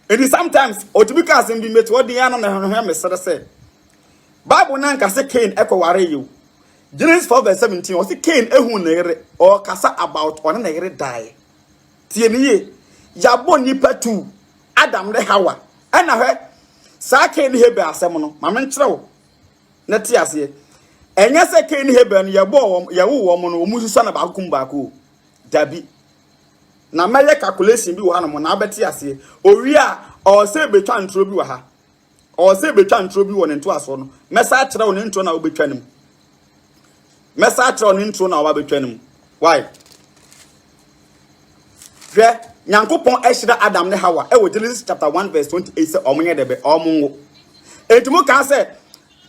S1: enti sometimes otibika asem bi meto wo de ya no na hwehwe mesere se Bible na nka se Cain eko ware you Genesis 4 verse 17 o se Cain ehu na yere o kasa about one na yere die tie ne ye yabo nipa tu Adam ne Hawa ana hwe sa Cain Hebel asem no ma men kire wo na tie ase enye se Cain Hebel no yabo yawo wo mo no omu susa na bakum baako dabi na mele calculation bi wo ha no na abeti ase owi a o se betwa ntro bi wo ha o se betwa ntro bi wo ne nto aso no mesa kire wo ne ntro na wo betwa nim mesa kire wo ne ntro na wo betwa nim why Nyankopon ehira Adam ne Hawa e wo Genesis chapter 1 verse 28 se omonye debe omonwo entimu ka se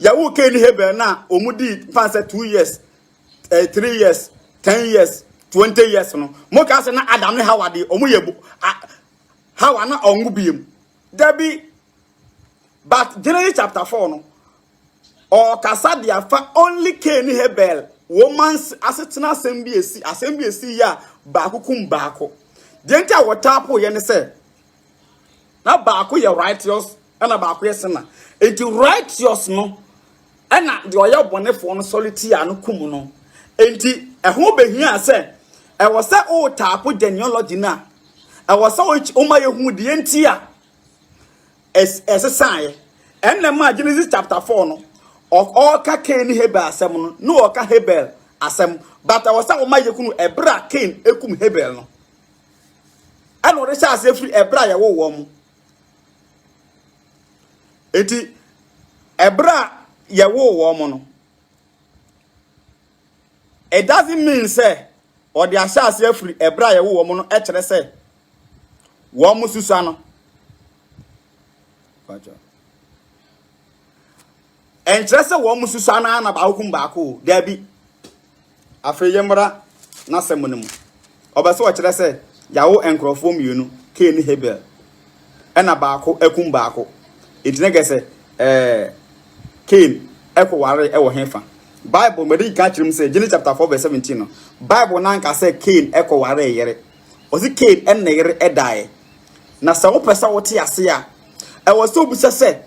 S1: yawo Cain Hebel na omudi fanse 2 years 3 years 10 years 20 years no mo ka se na Adam ne Hawa de omoyebu Hawa na ongu biem dabi but Genesis chapter 4 no o kasa dia fa only Cain Hebel woman's asetena assembly esi ya baakukum baako denti a wotapo ye ne se na baako ye righteous na baako ye sina enti righteous no na de oya bonefo no solity anu kum no enti eho behia se e wo se o tapo genealogy na e wo se o ma ye hu de enti a esesan enne ma Genesis chapter 4 no o ka Cain Hebel asem no no o ka Hebel asem but I was o ma ye kunu ebra Cain ekum Hebel no ano re sha ase free ebra ye wo mu enti ebra ye wo mu no it doesn't mean say or the asha ase free ebra ye wo mu no e kire say wo mususa no pacha entrese wo mususa na ba hukum ba ko da bi afi yemra na semune mu obese wo kire se yawo enkrofo mienu Cain Hebel ena ba ko ekum ba ko etine gese Cain ekoware ewo hefa Bible medi ka kirim say Genesis chapter 4 verse 17 no Bible nan ka say Cain ekoware yere ozi Cain en yere edae na sa wo pesa wo te ase a ewo so bu se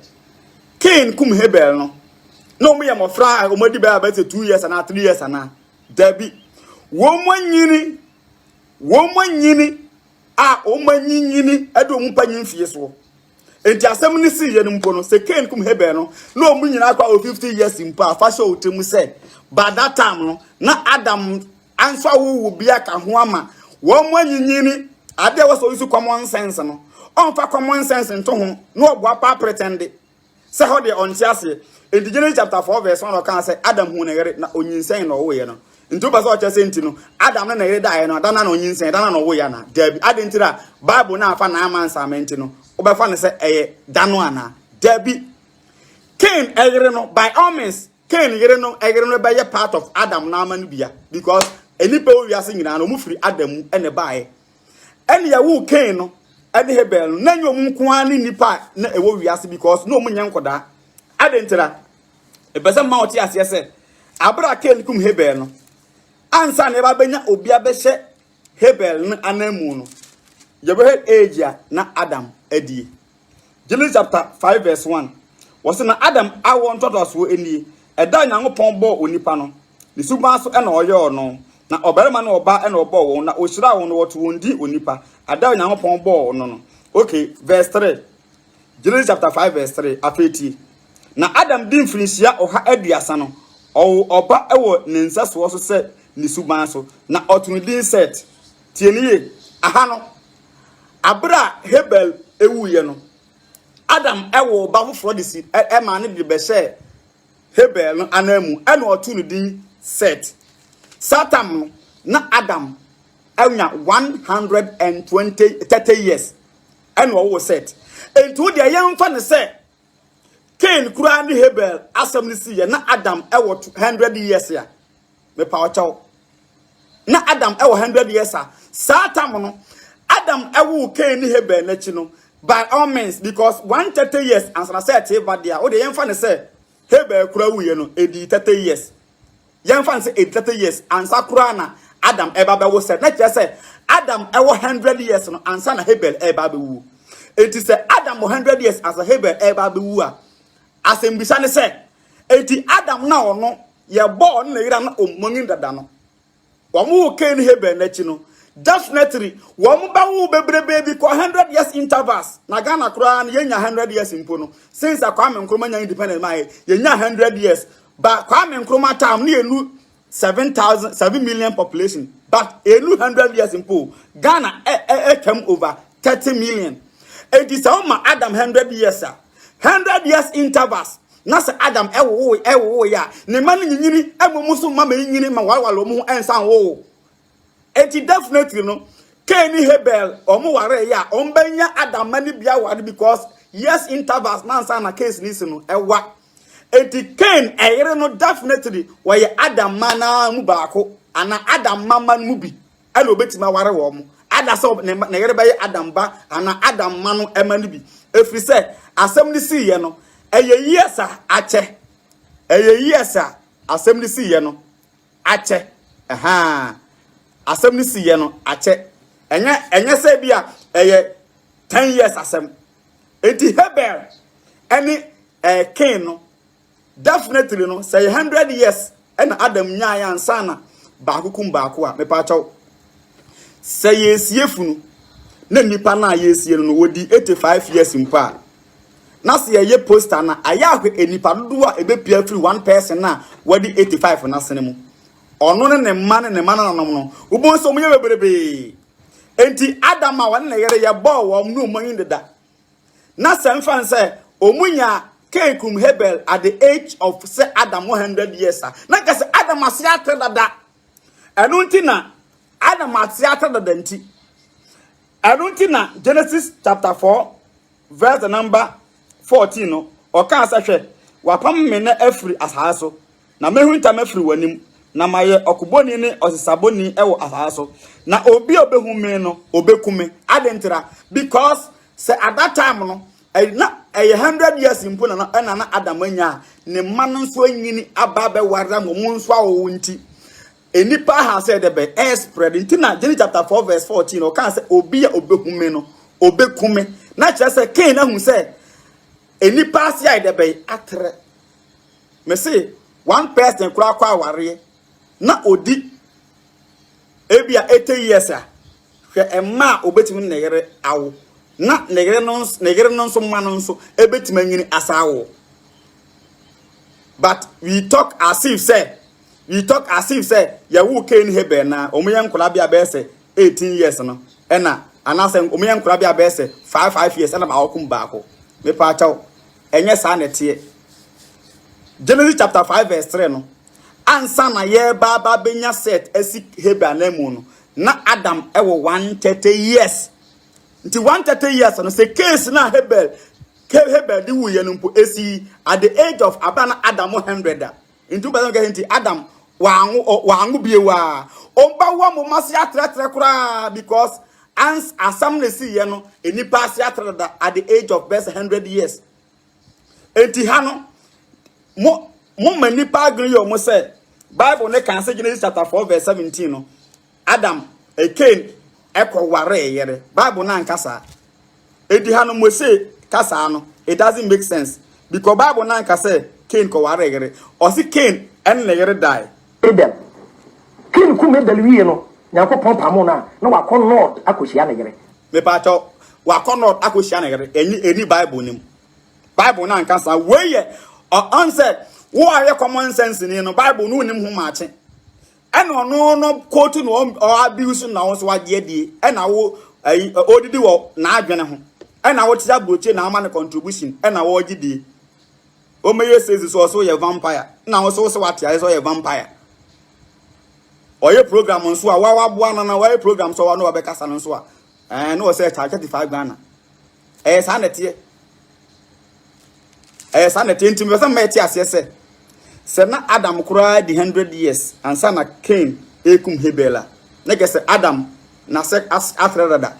S1: Cain kum Hebel no mo ye mo fra o modi ba 2 years and 3 years and dabi wo manyini a o manyini edo mu panyin fie so enti asem ni si ye no mpo no se Cain kum Hebel no mu nyina kwa o 50 years mpo afa show otemu se by that time no na Adam anso wo bia ka ho ama wo manyini ade wo so use common sense no on fa common sense nto ho no obo pa pretend se ho de on tiase enti Genesis chapter 4 verse 1 kan say Adam hu na yere na onyinsen no wo ye no nti ba so o chese enti no Adam na yere da ye no dana na onyinsen dana no wo ya na dabi adentira Bible na afa na amansa amenti no obefa ne se dano ana dabi Cain egere no by all means Cain egere no be ye part of Adam na amanu bia because enipa o wiase nyina no mu firi Adam ene bae ene ya wo Cain no ene Hebel no na nyom nko ani nipa na ewo wiase because no mu nyankoda adentira ebese ma oti ase se abra Cain kum Hebel no ansa ne ba benya obi abehye Hebel no anamu no yebe age na Adam edi Genesis chapter 5 verse 1 was na Adam awon totoso eni eda nyankopon bo onipa no ne suba so ena oye no na obarema na oba ena obo wo na ohyira wo no woto wondi onipa ada nyankopon bo no okay verse 3 Genesis chapter 5 verse 3 afeti na Adam din finisia oha aduasa no oba ewo ne nsaso so se ne suba so na otunu din set tieniye aha no abra Hebel ewuye no Adam ewo ba foforo de si ma ne de be she Hebel no anamu ena otunu din set Satan no na Adam enya 130 years ena wo set entu de yemfa ne se Cain kura ni Hebel asam ni si ye na Adam ewo 100 years ya me pa ochaw na Adam ewo 100 years a Satan no Adam ewo Cain ni Hebel na chi no by all means because 130 years answer say table there o de yemfa ne se Hebel kura wuye no edi 30 years yemfa ne se edi 30 years answer kura na Adam eba be wo set na che say Adam ewo 100 years no answer na Hebel eba be wu eti say Adam 100 years as a Hebel eba be wu a asembisa ne se eti Adam na ono ye bo na yira na omongin dada no wo mu Cain Hebel na chi no definitely wo mu ba wo bebrebe bi ko 100 years intervals na Ghana kura na yenya 100 years impo no since Kwame Nkrumah nya independent mai yenya 100 years but Kwame Nkrumah time na enu 7 million population but enu 100 years impo Ghana came over 30 million it is ma Adam 100 years 100 years intervals na se Adam ewo ya ne man nyini emumuso mama nyini ma walwalo mu ensan wo eti definitely no Cain Hebel omo ware ya ombenya Adam mani bia ware because years intervals na nsa na case ni se no ewa eti Cain eyere no definitely waye Adam mana mu baako ana Adam mama mu bi ana obetima ware wo mo ada so na yere baye Adam ba ana Adam manu emani bi efri se asem ni si ye no eye years ache eye years asem ni si ye no ache aha asem ni si ye no ache enye se bia eye 10 years asem enti Hebel any Cain no definitely no say 100 years and Adam nya ya ansana ba kukum ba ko a me pa chaw say yesiefunu na nipa na yesie no wodi 85 years mpa na se ye poster na aya hwe enipa dodo a ebepia free one person na wodi 85 na sene mu ono ne mma na nanom no ubon so munye bebrebe enti Adam a wan na yere ye bo wo no munyin deda na se mfa nse omunya Cain kum Hebel at the age of say Adam 100 years na ka se Adam asiata dada enu nti na Adam asiata dada nti I don't think na Genesis chapter 4 verse number 14 no o kan sa hwe wapam me na afri asaso na mehunta mafri wanim na maye okuboni ne osisaboni ewo asaso na obi obehu me no obekume adentira because say at that time no na 100 years impo na na Adam anya ne man nso anyini ababe wara mo nso awo nti enipa ha said the be spread into na Genesis chapter 4 verse 14 o kan say obi obehume no obekume na kire say Cain ahu say enipa sia the be atre me say one person kura kwa aware na odi ebia 80 years a hwe emma obetimi na yere awo na negere no nso ma no nso ebetimi anyini asawo. But we talk as if say ya wu Cain Hebel na omuyen kola bia be say 18 years no ena anase omuyen kola bia be say 5 years ena ba okum baako me pa chaw enye sa na tie Genesis chapter 5 verse 3 no ansa na ye baba benya set esi Hebel na mu no na Adam ewo 130 years nti 130 years no say case na Hebel di wu ye no mpo esi at the age of abana Adam 100 into ba get nti Adam wangu biewa omba wa mo masi atre kura because ans asam na si ye no enipa si atre at the age of best 100 years enti ha no mo manipa agri yo mo say Bible ne kan say Genesis chapter 4 verse 17 no Adam Cain ekoware yere Bible na nkasa edi ha no mo say kasa no it doesn't make sense because Bible na nkasa Cain ko ware yere o si Cain en na yere die
S3: Adam Cain ku me dalwie no Yakopon pamo na wakon Lord akohia na yere
S1: me pa to wakon Lord akohia na yere eni Bible nim Bible na nkasa we ye answer wo are common sense ni no Bible no nim ho maache eno no quote no abuse na wo so wade die ena wo odidi wo na adwene ho ena wo tia broche na ama ne contribution ena wo gidi o meye says so ye vampire na wo so watia so ye vampire oye program nso a wa boa na wa program so wa no be kasa nso a no say 35 Ghana sa na tie sa na tie ntim so meti asese se na Adam kura di 100 years ansa na Cain ekum Hebela na ke se Adam na se afreda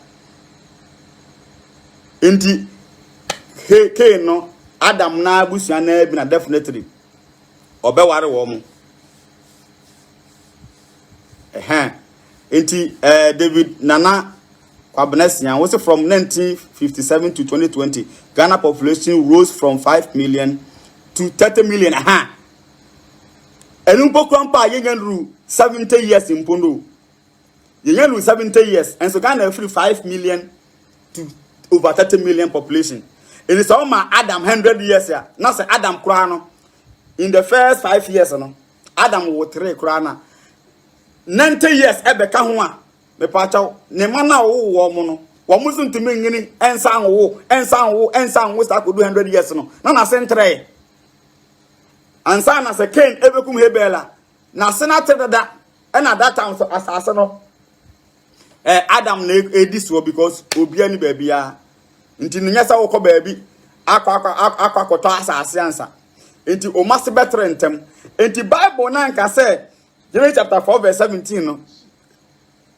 S1: enti Cain no Adam na abusua na bi na definitely obeware wo mu enti David Nana Kwabnesian was from 1957 to 2020 Ghana population rose from 5 million to 30 million enumpo krampa yenyan ru 70 years in Pondo yenyan ru 70 years and so Ghana free 5 million to over 30 million population. It is all my Adam 100 years here. Now say Adam Krano. In the first 5 years, no, Adam will 3 Krana. 90 years ebe ka ho a me pa chaw ne mana wo no wo musun timi ngini ensan wo sta ko do 100 years no na sentre ansa na se Cain ebekum Hebela na senate dada na that time so asase no Adam na edi so because obi ani ba bia nti nyasa wo ko ba bi akwakoto asase ansa nti o must better ntem nti Bible na nka say Genesis chapter 4 verse 17 no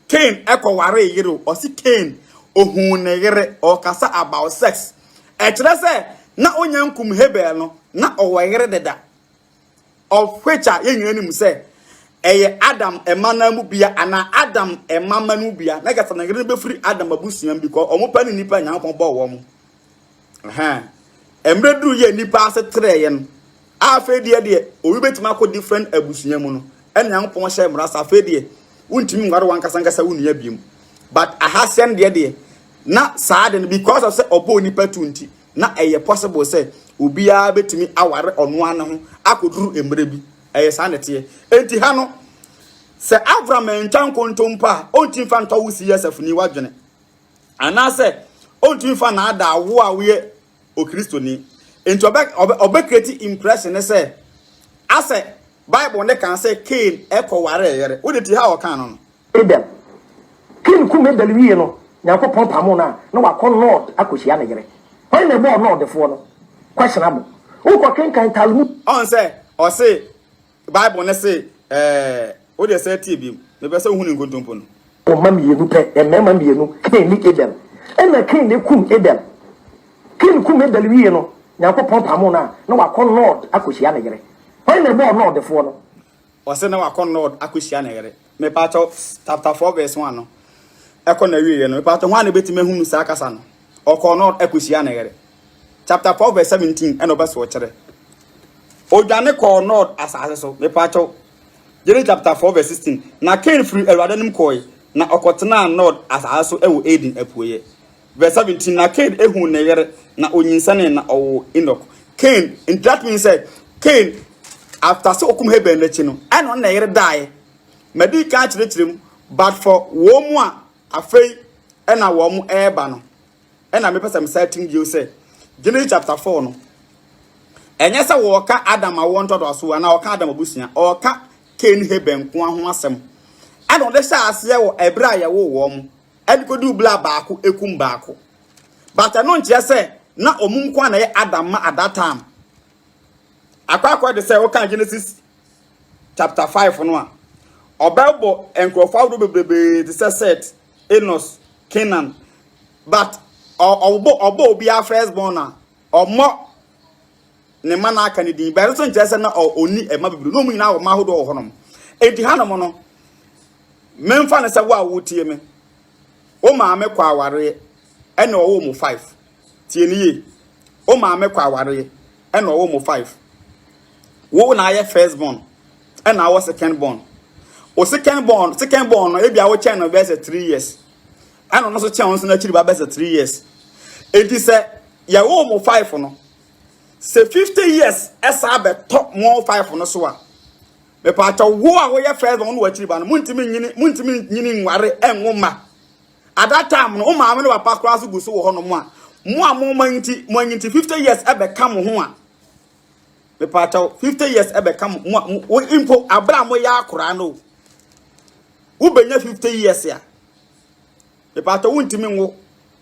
S1: Cain ekoware yiro o si Cain ohun ne yere o kasa about sex e kire say na onyankum Hebel no na o wayere deda of which yenyanim say eye Adam emana mu bia ana Adam emama nu bia na gasa na yere be free Adam abusuam because omopa ni nipa nyankon bo wo mu emredu ye nipa ase treye no afa de owi betima ko different abusuam mu no enyankon hye mrasa afa de untimi ngwaro wankasa wunia biem but ahasem de na saade no because of say obo nipa tunti na eye possible say obia betimi aware ono ana ho akoduru emre bi eye sanete enti ha no se Abraham enchan kontompa ontim fa nto wusi Yosef ni wadwene ana se ontim fa na ada wo a we o Kristo ni enti obe create impression ne say ase Bible ne kan say Cain ekoware yere wo de ti ha o kan no
S3: Adam Cain ku me dalwie no nyankopon pamo na wakɔ Lord akohia ne yere when the boy Lord defo no questionable who ko kenkan Talmud
S1: on say or say Bible na say o dey say TB me be say hu ni nkontompo no
S3: o mamienu pe emema mienu ken ni Abel na ken ne kum Abel ken kum Abel wie no nyankopon pamo na wakɔ Lord akohia ne yere when the boy Lord defo no
S1: o say na wakɔ Lord akohia ne yere me pa chapter 4 verse 1 no ekɔ na wie no me pa to ho na betime hu sa akasa no okɔ Lord akohia ne yere chapter 4 verse 17 and obeso kire odwane kɔ Lord asase so me pa Jeremiah chapter 4 verse 16 na Cain free Awurade nim kɔe na ɔkɔtena Lord asase so ɛwɔ Eden apuoye verse 17 na Cain ehu ne yere na onyinsane na ɔwɔ Enoch Cain in that means say Cain after so okum Hebel n'akyi no ɛno na yere dae madi ka kyerɛkyerɛm but for wo mu a afei ɛna wo mu ɛba no ɛna me pesa me citing you say Jeremiah chapter 4 no ɛnyɛ sɛ wo ka Adam a wo ntɔdo so ana wo ka Adam abusia o ka Cain Hebel nko ho asɛm ɛna ɔde hyɛ ase wɔ ɛbra a yɛwo wo mu ɛde kodu bla baako ekum baako but ɛno nkyɛ sɛ na ɔmu nko na yɛ Adam ma at that time akwa de sɛ wo ka Genesis chapter 5 no a ɔbɛbɔ nkrɔfo do bebrebe de sɛ Seth Enos Canaan but ɔbɔ obi a first born na ɔmɔ ne mana aka ne din ba so nkyɛ sɛ na oni ema bebrebe no mu nyina wo ma hodo wɔ honom enti hanom no memfa ne sɛ wo a wotie me o maame kɔ aware ɛna ɔwɔ mu 5 tie ne ye o maame kɔ aware ɛna ɔwɔ mu 5 wo na ayɛ first born ɛna awɔ second born o second born no ebi awo chen no verse 3 years ɛna no so chen on so na chiri ba verse 3 years enti sɛ ya wo mu 5 no say 50 years esa be top more 5 no so a me pa ta wo a wo ye first born no wa chiri ba no muntimi nyini nware enwoma at that time no o ma me no papa kra so gu so wo ho no mo a mo manti 50 years e be ka mo ho a me pa ta 50 years e be ka mo impo abra mo ya akora no wo benya 50 years ya me pa ta wuntimi wo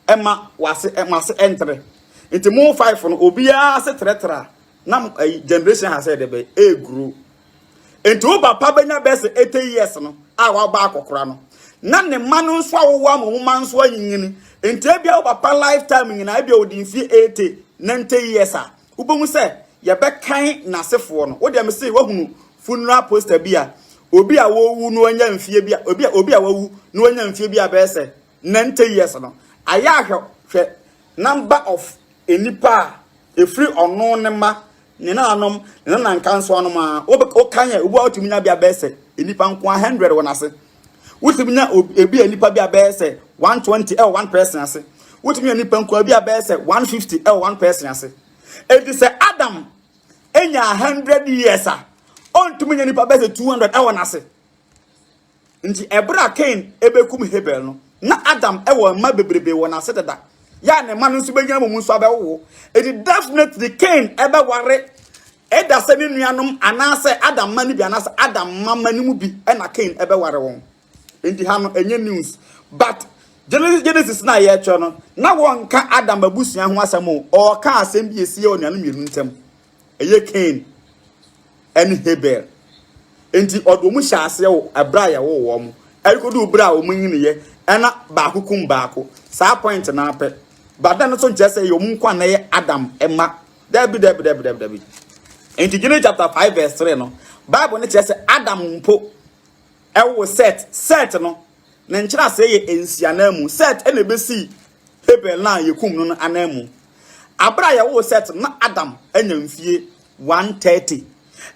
S1: ema wase entre nti mo 5 no obia se tretra na generation ha said be e grow nti wo papa benya bese 80 years no a wa ba akokora no na ne ma no nso awowo amoma nso anyini nti ebia wo papa lifetime nyina ebia odi mfi 80 90 years a wo bomu se ye be kan nasefo no wo de me se wahunu funeral poster bia obi a wo wu no anya mfie bia obi a wawu no anya mfie bia be se 90 years no aya hwe number of enipa e free ono ne ma ne na anom ne na nka nso anom a o kanya obu atumi nya bia be se enipa nko 100 wona se wotumi nya ebi enipa bia be se 120 one person ase wotumi enipa nko bia be se 150 one person ase e say Adam enya 100 years a ontumi nya enipa be se 200 wona ase nti ebra Cain ebekum Hebel no na Adam ma bebrebe wona ase dada ya ne ma no nso benya mo nso abewo it definitely Cain ebe ware eda se ne nuanom anase Adam ma ni bi anase Adam ma ni mu bi na Cain ebe ware won enti ha no enye news but Genesis na ye twa no na won ka Adam abusuan ho asem o ka asem bi esie o nuanom mienu ntem eye Cain en Hebel enti odo mu hya ase wo abra ya wo mo erikodu bra o mu nyine ye ena ba kukum baako sa point na pe but then so just say yo mu kwa na ye Adam ema debi enti Genesis chapter 5 verse 3 no Bible ne say Adam mpo ewo set no ne nkyira say ye ensianamu set ene besi Hebel na yekum no anamu abra ya wo set na Adam enya mfie 130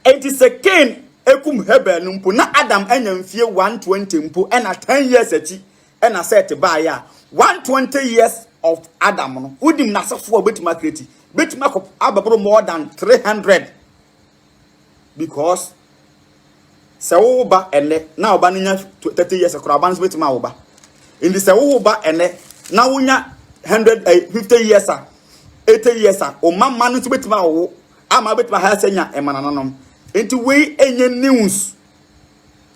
S1: enti se Cain ekum Hebel no mpo na Adam enya mfie 120 mpo ena 10 years achi ena set ba ya 120 years of Adam no udim na sefo betima kreti betima ko ababro more than 300 because se wo ba ene na oba nya 30 years akora ban so betima wo ba indi se wo ba ene na wonya 150 years 80 years o mamma no so betima wo ama betima ha senya emanananom enti we enye news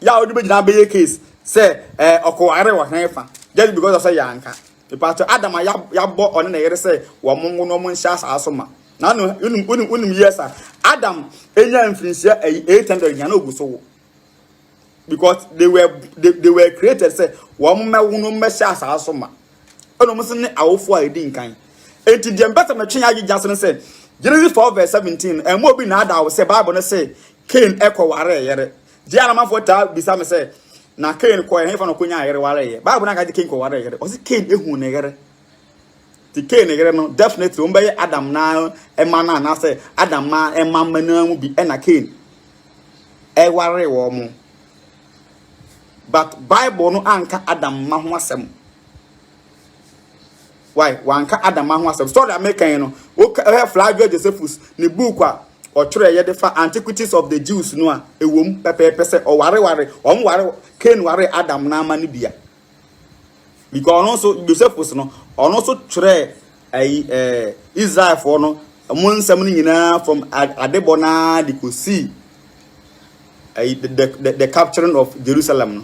S1: ya odi be gina be case say okoware wo hefa just because of say yanka the pastor Adam ya bo on na yere say wo mo no mo nsia asoma na no unum years Adam enya mfinsia 800 nya na oguso because they were created say wo mo mewo no mmehia asoma ono mo se ne awofo a edi nkan enti de mbeta metwe agigya so say Genesis 4:17 and mo bi na ada say Bible no say Cain ekọ ware yere di anamafo ta bisa me say na Cain ko he fa no konya yere ware ye Bible na ka di Cain ko ware yere o say Cain ehu ne yere ti Cain yere no definitely umbe Adam na emana na say Adam ma emama na mu bi e na Cain e ware wo mu but Bible no anka Adam ma ho asem why wanka Adam ma ho asem story American no o Flavio Josephus ni book a o tire ye de fa Antiquities of the Jews no a ewom pepepe se o ware ware Cain ware Adam na ama ni bia because also Josephus no ono so tire Israel for no mo nsam ni nyina from Adebona de Kosi the capturing of Jerusalem no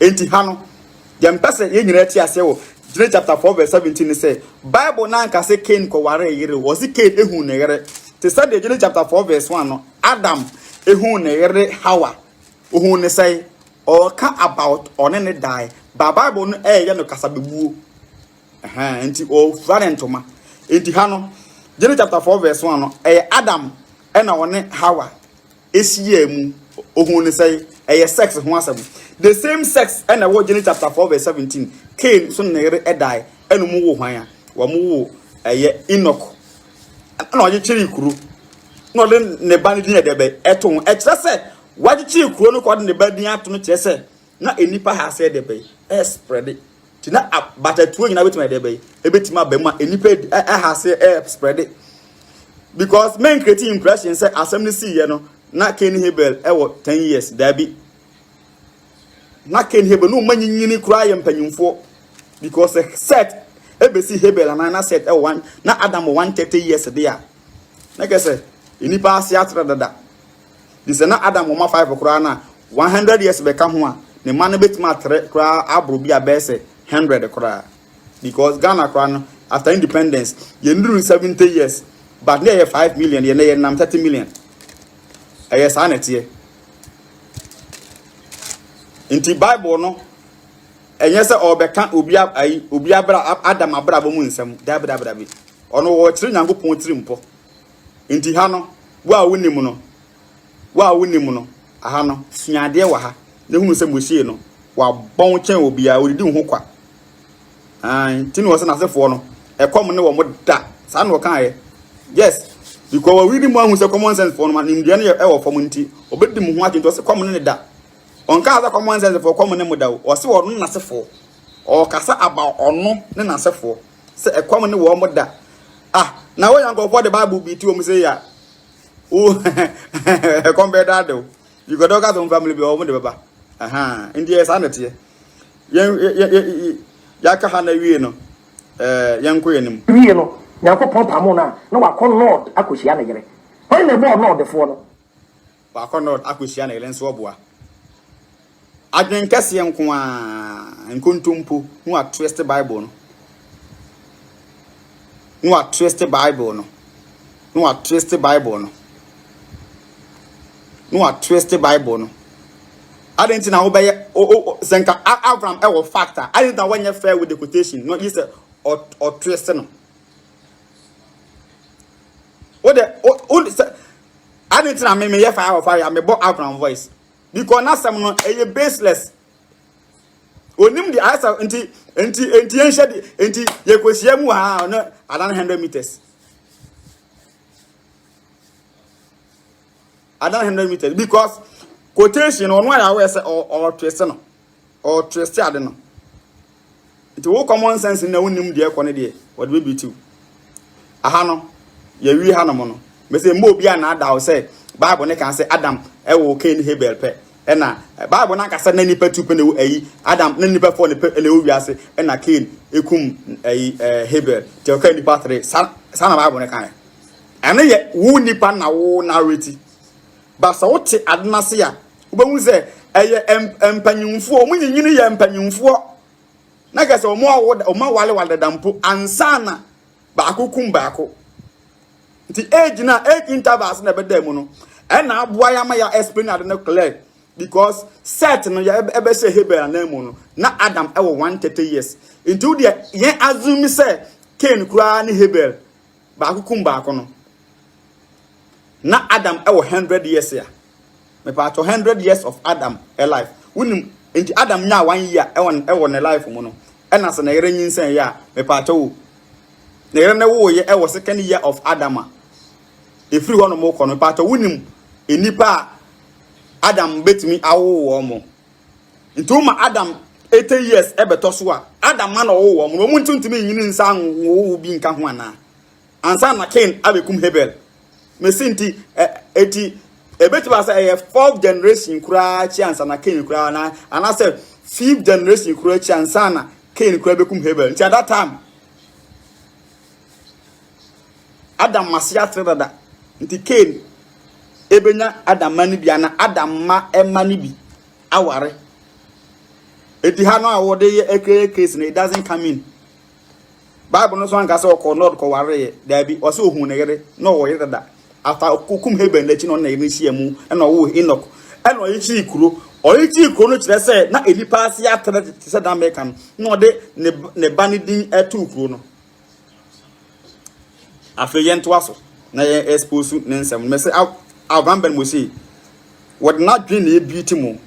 S1: enti ha no dem pese ye nyina ti ase wo Genesis chapter 4:17 say Bible na nka say Cain ko ware yere was Cain ehu ne yere te say the Genesis chapter 4:1 no Adam ehu ne yere Hawa ohu ne say or ka about on ne die ba Bible no ye no kasa bebuo enti o varentoma enti ha no Genesis chapter 4:1 no Adam e na one Hawa esie mu ohu ne say sex ho asem the same sex and I Genesis chapter 4:17 Cain so na yere die enu mu wo hwan a wo mu wo Enoch na oje chiri kuru no le ne ba ni din edebe eton e kire se waje chiri kuru no ko de ne ba din ato no kire se na enipa ha se edebe spread ti na batatuo nyina betima edebe ebetima ba mu enipa ha se spread because men create impression say assembly see ye no na Cain Hebel ewo 10 years dabi na Cain Hebel no manyinyini kura ye mpanyimfo because set ebesi Hebel na set one na Adam 130 years there na kese inipa ase atra dada this na Adam ma 5 kura na 100 years be ka ho a ne man betima atre kura abro bia be se 100 kura because Ghana kura no after independence ye nduru 70 years but na 5 million ye na ye nam 30 million yes anetie inti Bible no enye se obeka obi abra Adam abra bo mu nsam dabi ono wo kire Nyankopon tiri mpo inti ha no wa wonim no aha no suade wa ha ne hunu se mosie no wa bon chen obi a odidi ho kwa tini wo se na sefo no ekom ne wo mo da sa no kan ye yes because we read mo hu se common sense for no man ndie ne e wo fom nti obedi mu ho akinto se kom ne da onka za common sense for kom ne mu da o se wo no na sefo o kasa about ono ne na sefo se ekom ne wo mo da na wo yango for the Bible be ti o mu se ya o come be that do you go doga some family be o mo de baba ndie sa na tie ya ka ha na wie no yanko yenim
S3: wie no Nyankopon pamo na wakọ Lord akohia na yere when the boy Lord defo no
S1: wakọ Lord akohia na yere nso oboa adwen kese nko a nkontompo no a twist Bible no no a twist Bible no no a twist Bible no no a twist Bible no adenti na wo be senka Abraham e wo factor adenti na wanye fair with the quotation no you say or twist no I didn't know me fire me bought Abraham voice because now some no a baseless onim the eyes anti anti ye kwesi mu ha no adan 100 meters adan 100 meters because quotation on why I say or twist no or twist ade no it will common sense na wonim de ekone de what we be too aha no ye wi ha no no me say mo bia na ada o say Bible ne kan say Adam e wo Cain Hebel pe e na Bible na ka say na nipa tu pe ne ayi Adam na nipa fo ne pe ele wo wi ase e na Cain ekum ayi Hebel te o kan nipa 3 sa na Bible ne kan ene ye wo nipa na wo narrate ba sa wo te adna se ya wo be hu say eye empanyumfo o munyinyini ye empanyumfo na kese omo wale dampo ansana baako kum baako nti age intervals na beda mu no na aboa ya ma ya explain ade no clear because set no ya ebe se Hebel na mu no na Adam ewo 130 years into the yen assume say Cain kura ni Hebel baako kum baako no na Adam ewo 100 years ya me pa 100 years of Adam alive unim into Adam nya 1 year ewo na life mu no na se na yere nyinsen ya me pa to na yere na wo ye ewo second year of Adam if you want to more kono pato wunim enipa Adam betimi awo wo mo ntuma Adam 80 years ebeto so a Adam man owo wo mo ntumi nyini nsa wo bi nka ho ana ansa na Cain abekum Hebel mesinti eti ebetiba say 4th generation kura chi ansa na Cain kura na ana say 5th generation kura chi ansa na Cain kura bekum Hebel nti at that time Adam masia treda nti Cain ebenya Adam mani bia na Adam ma emani bi aware eti ha no awode ye case na it doesn't come in Bible no so anka se ko Lord ko ware da bi o se ohun ne yere no wo yere da after kum Hebel na chi no na yere hia mu na wo Enoch na o yichi ikuro no kire se na elipa asia treda se da American no de ne bani din etu ikuro no afeyen to aso na ye expose nensem me say avamben mo say what not dream e beauty mo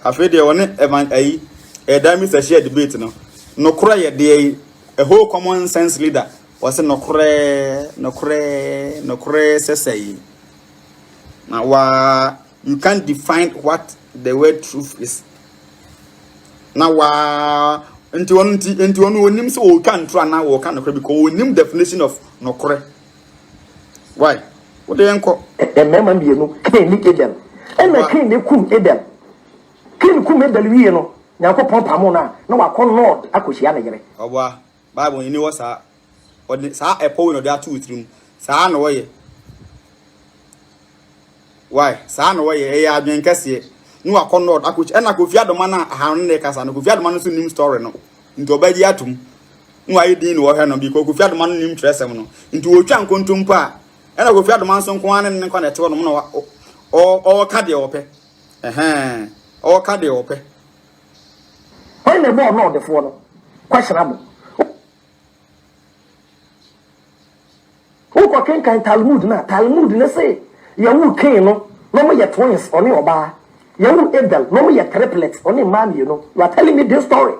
S1: afe de woni evan ayi e dami se share debate no kura ye de a whole common sense leader was no kure se say na wa you can't define what the word truth is na wa enti wonu onim se o kan tro na wo kan no because onim definition of no kure why what dey enko
S3: mema bienu Cain ni Abel na Cain ne kum Abel Cain kum Abel wie no Nyankopon pamo na wakọ Lord akohia na yere
S1: oba Bible ni wo sa sa epo no da two trim sa na wo ye why sa na wo ye ya adwen kase no wakọ Lord akohia na Kofi Adoma na ahanu ne kasa na Kofi Adoma no so nim story no nti obaji atum no ayi din no he no bi Kofi Adoma no nim tresem no nti wo twa nkontom pa na Kofi Adoma so nko ane ne kwa na tewo no no o ka de ope o ka de ope
S3: when the more no the for no questionable who can Talmud na say you Cain no mo ye twins oni oba you Abel no mo ye triplets oni man you know you are telling me this story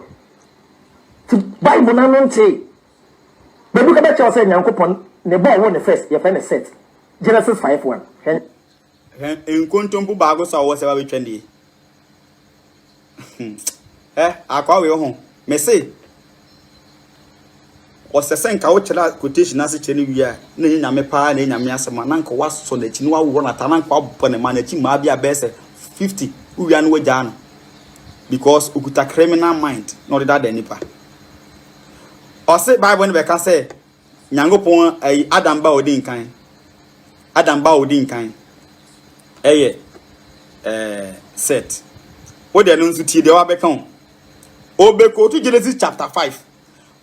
S3: to Bible na no say but look at that say Nyankopon ne boy won the first you find a set Genesis 5:1
S1: enkontompu baago sa wo se ba betwende akwa we ho me say o se senka wo chela quotation ase cheni wia na nyame pa na nyame asema na nka waso na chi no wawo na ta na nka abpo ne ma na chi ma bia bese 50 wia no wagya no because ukuta criminal mind no that nipa o se Bible ne be ka say Nyankopon Adam ba odin kan set wo de no nsu ti de wa be kan obeko to Genesis chapter 5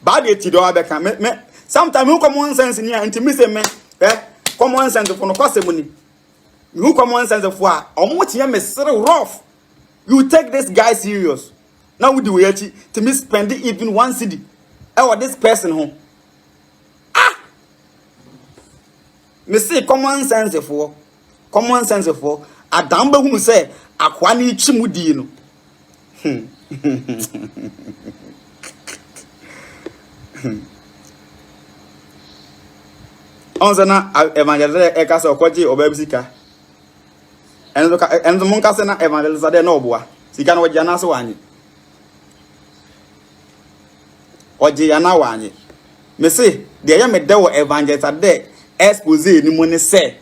S1: bad eti de wa be kan me sometimes who common sense ni anti me say me common sense for no kwase muni who common sense for omo tie me sere rough you take this guy serious now we do we achi to me spend even one cedi or this person home me say common sense for Adam hu say akwa na ichi mudi no onza na evangelist e ka so kwaji obabisika enzo mon ka se na evangelist ade na oboa sika na wajia na so wanyi oje ya na wanyi me say de ya me de wo evangelist ade expose ni mo ne say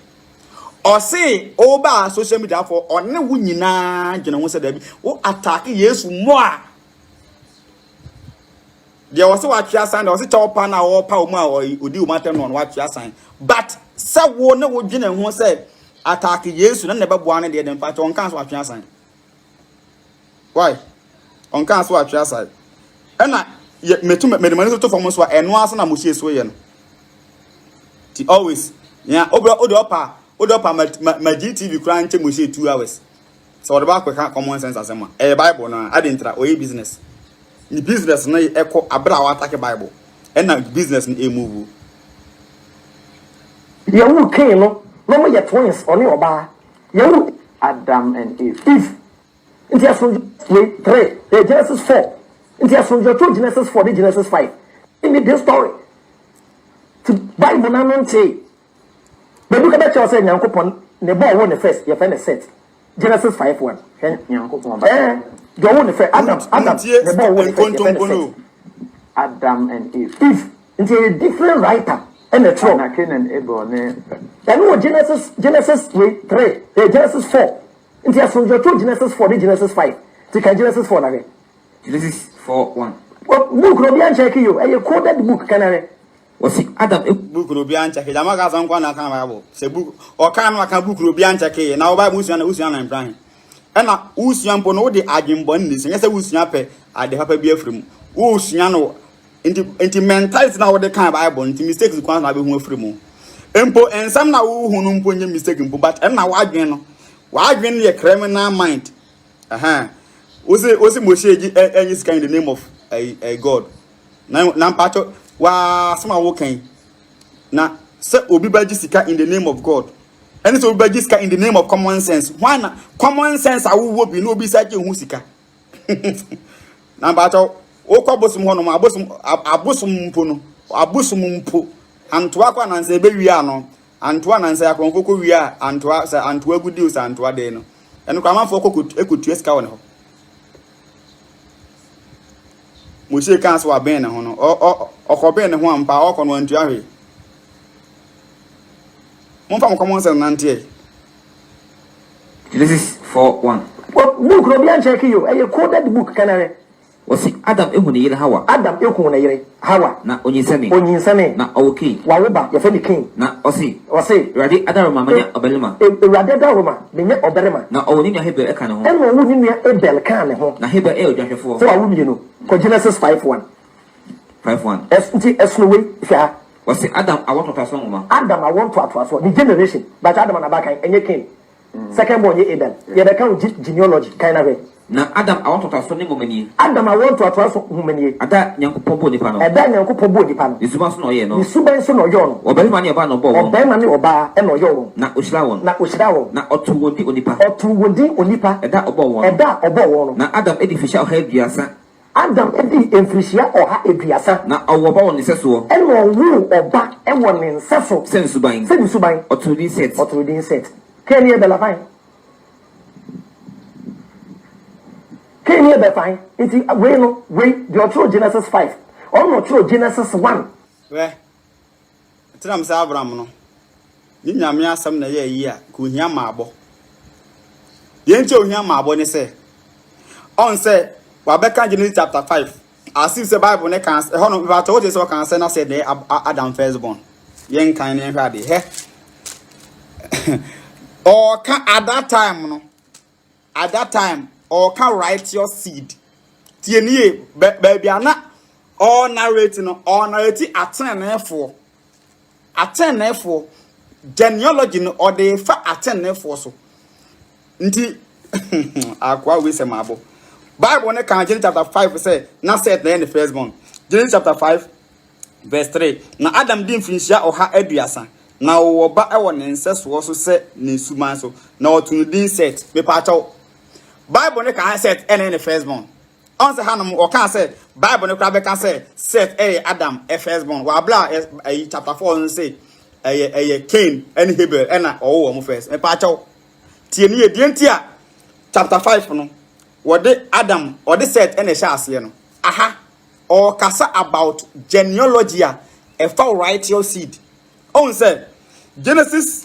S1: o say o ba social media for one wu nyina gena ho se da bi o attack Yesu mo a de o se wa twa san de o se chopa na o pa o ma odi o matem no wa twa san but se wo ne wo gena ho se attack Yesu na ne be boa ne de pa to on kan so wa twa san why on can so atwa side na metu me mani to form so eno asa na mo hie so ye no ti always yeah opa ma GTV kran che mo hie 2 hours so the back ka common sense asema bible na adentra oyi business ni business na eko abra wa attack bible na business na move
S3: ye wu kin no mo ye twins oni oba ye wu
S5: Adam and Eve.
S3: Into Genesis 3, Genesis 4. Into Genesis 4, Genesis 5. In this story. To Bible na non say. But look at you say Nyankopon ne boy won the first, you find a set. Genesis 5:1.
S5: Nyankopon.
S3: You won the first. Adam the boy won the first.
S5: Adam and Eve.
S3: Eve. Into a different writer. And the throne.
S5: Cain and Abel.
S3: And Genesis 3, Genesis 4. Into Genesis 4, Genesis 5. To Genesis 4 again.
S5: Genesis 4:1.
S3: Well, book no be check you. A coded book can
S5: Was it Adam?
S1: Book no be check. Jama ga san kwa na kan Bible. Se book o kan no kan book no be check. Na o Bible usua na Ibrahim. E na usua mpo no de adwembo ni se nyese usua pe ade papa bi afrim. Usua no inti mentality na wo de kan Bible inti mistakes kwa na be hu afrim. Empo ensam na wo hu no mpo nye mistake mpo but na wadwen no. Wadwen ye criminal mind. Osi Moshe any sky in the name of a God. Na mpacho wa sama wo kan. Na se obi ba sika in the name of God. Any so obi ba sika in the name of common sense. Why na common sense awu bi no obi sa je hu sika. Na mpacho wo kwa bosum ho no abosum mpo no. Abosum mpo. Antoa kwa nanse be wi ano. Antoa nanse akonkoko wi a antoa sa antoa gudi usa antoa de no. Enu kwa manfo ekutu sika won ho. Moshe kan so aben ne ho no okoben ne ho ampa okono antu ahwe monfa mo common sense nante
S5: Genesis 4:1.
S3: Well, book no be check you. A coded book can
S5: Was it Adam ehune yire Hawa?
S3: Adam eku na yire Hawa
S5: Na onyinsane.
S3: Na
S5: okay.
S3: Wawoba ye fe ni king.
S5: Na osi.
S3: Rade
S5: Adam manya obelema.
S3: Rade da Roma menye oberema.
S5: Na owoni nya Hebel eka ne ho.
S3: En wo ni nua Abel kan ne ho.
S5: Na Hebel odwahwefo.
S3: So awu mi no. Ko Genesis 5:1.
S5: 5:1.
S3: Esno we fa.
S5: Was it Adam I want to pass on
S3: Adam I want to atwaso the generation but Adam na ba kan enye king. Second born ye Abel. Ye be kan genealogy kind of way.
S5: Na Adam I want to pass on momani.
S3: Adam I want to atwaso momani.
S5: Ada Nyankopon bo nipa no.
S3: Ada Nyankopon bo nipa no.
S5: Isuba so no ye no.
S3: Isuba so no yo no.
S5: Obelima ne ba no bo.
S3: Obelima ne oba e no yo no.
S5: Na oshira won. Na otu wodi onipa.
S3: Otu wodi onipa.
S5: Eda obo won.
S3: No.
S5: Na Adam edi fisha oha aduasa.
S3: Adam edi emfrisia oha aduasa.
S5: Na owo ba won seso.
S3: E no wu oba e won ne nseso. Sensuban.
S5: Otu din set.
S3: Kenye bela fine. Kenye be fine. Iti we the true Genesis 5. Or no true Genesis 1.
S1: We tram sa Abraham no. Ni nyame asam na ye yi a ko hia maabo. Ye nche ohia maabo ne se. On say wa beka Genesis chapter 5. As if the Bible ne kan ho no ba to say kan say na say the Adam firstborn. Yen kan ne hwa de he. Or can at that time or can write your seed. Tienie baby ana or narrate no or narrate attend for genealogy no or the fa attend for so. Nti akwa we se mabo. Bible ne kan Genesis chapter 5 say na set na the firstborn. Genesis chapter 5 verse 3. Na Adam din finhia oha aduasa. Na wo ba e won nseso so se ne suman so na otun din set me pa chaw Bible ne kan set ene ne firstborn on se hanum o kan say Bible ne kra be kan say set Adam e firstborn wa bla chapter 4 say Cain and Hebel ena o wo mo first me pa chaw tie ne die ntia chapter 5 no wo de Adam o de set ene sha ase no aha or kasa about genealogy a for write your seed on say Genesis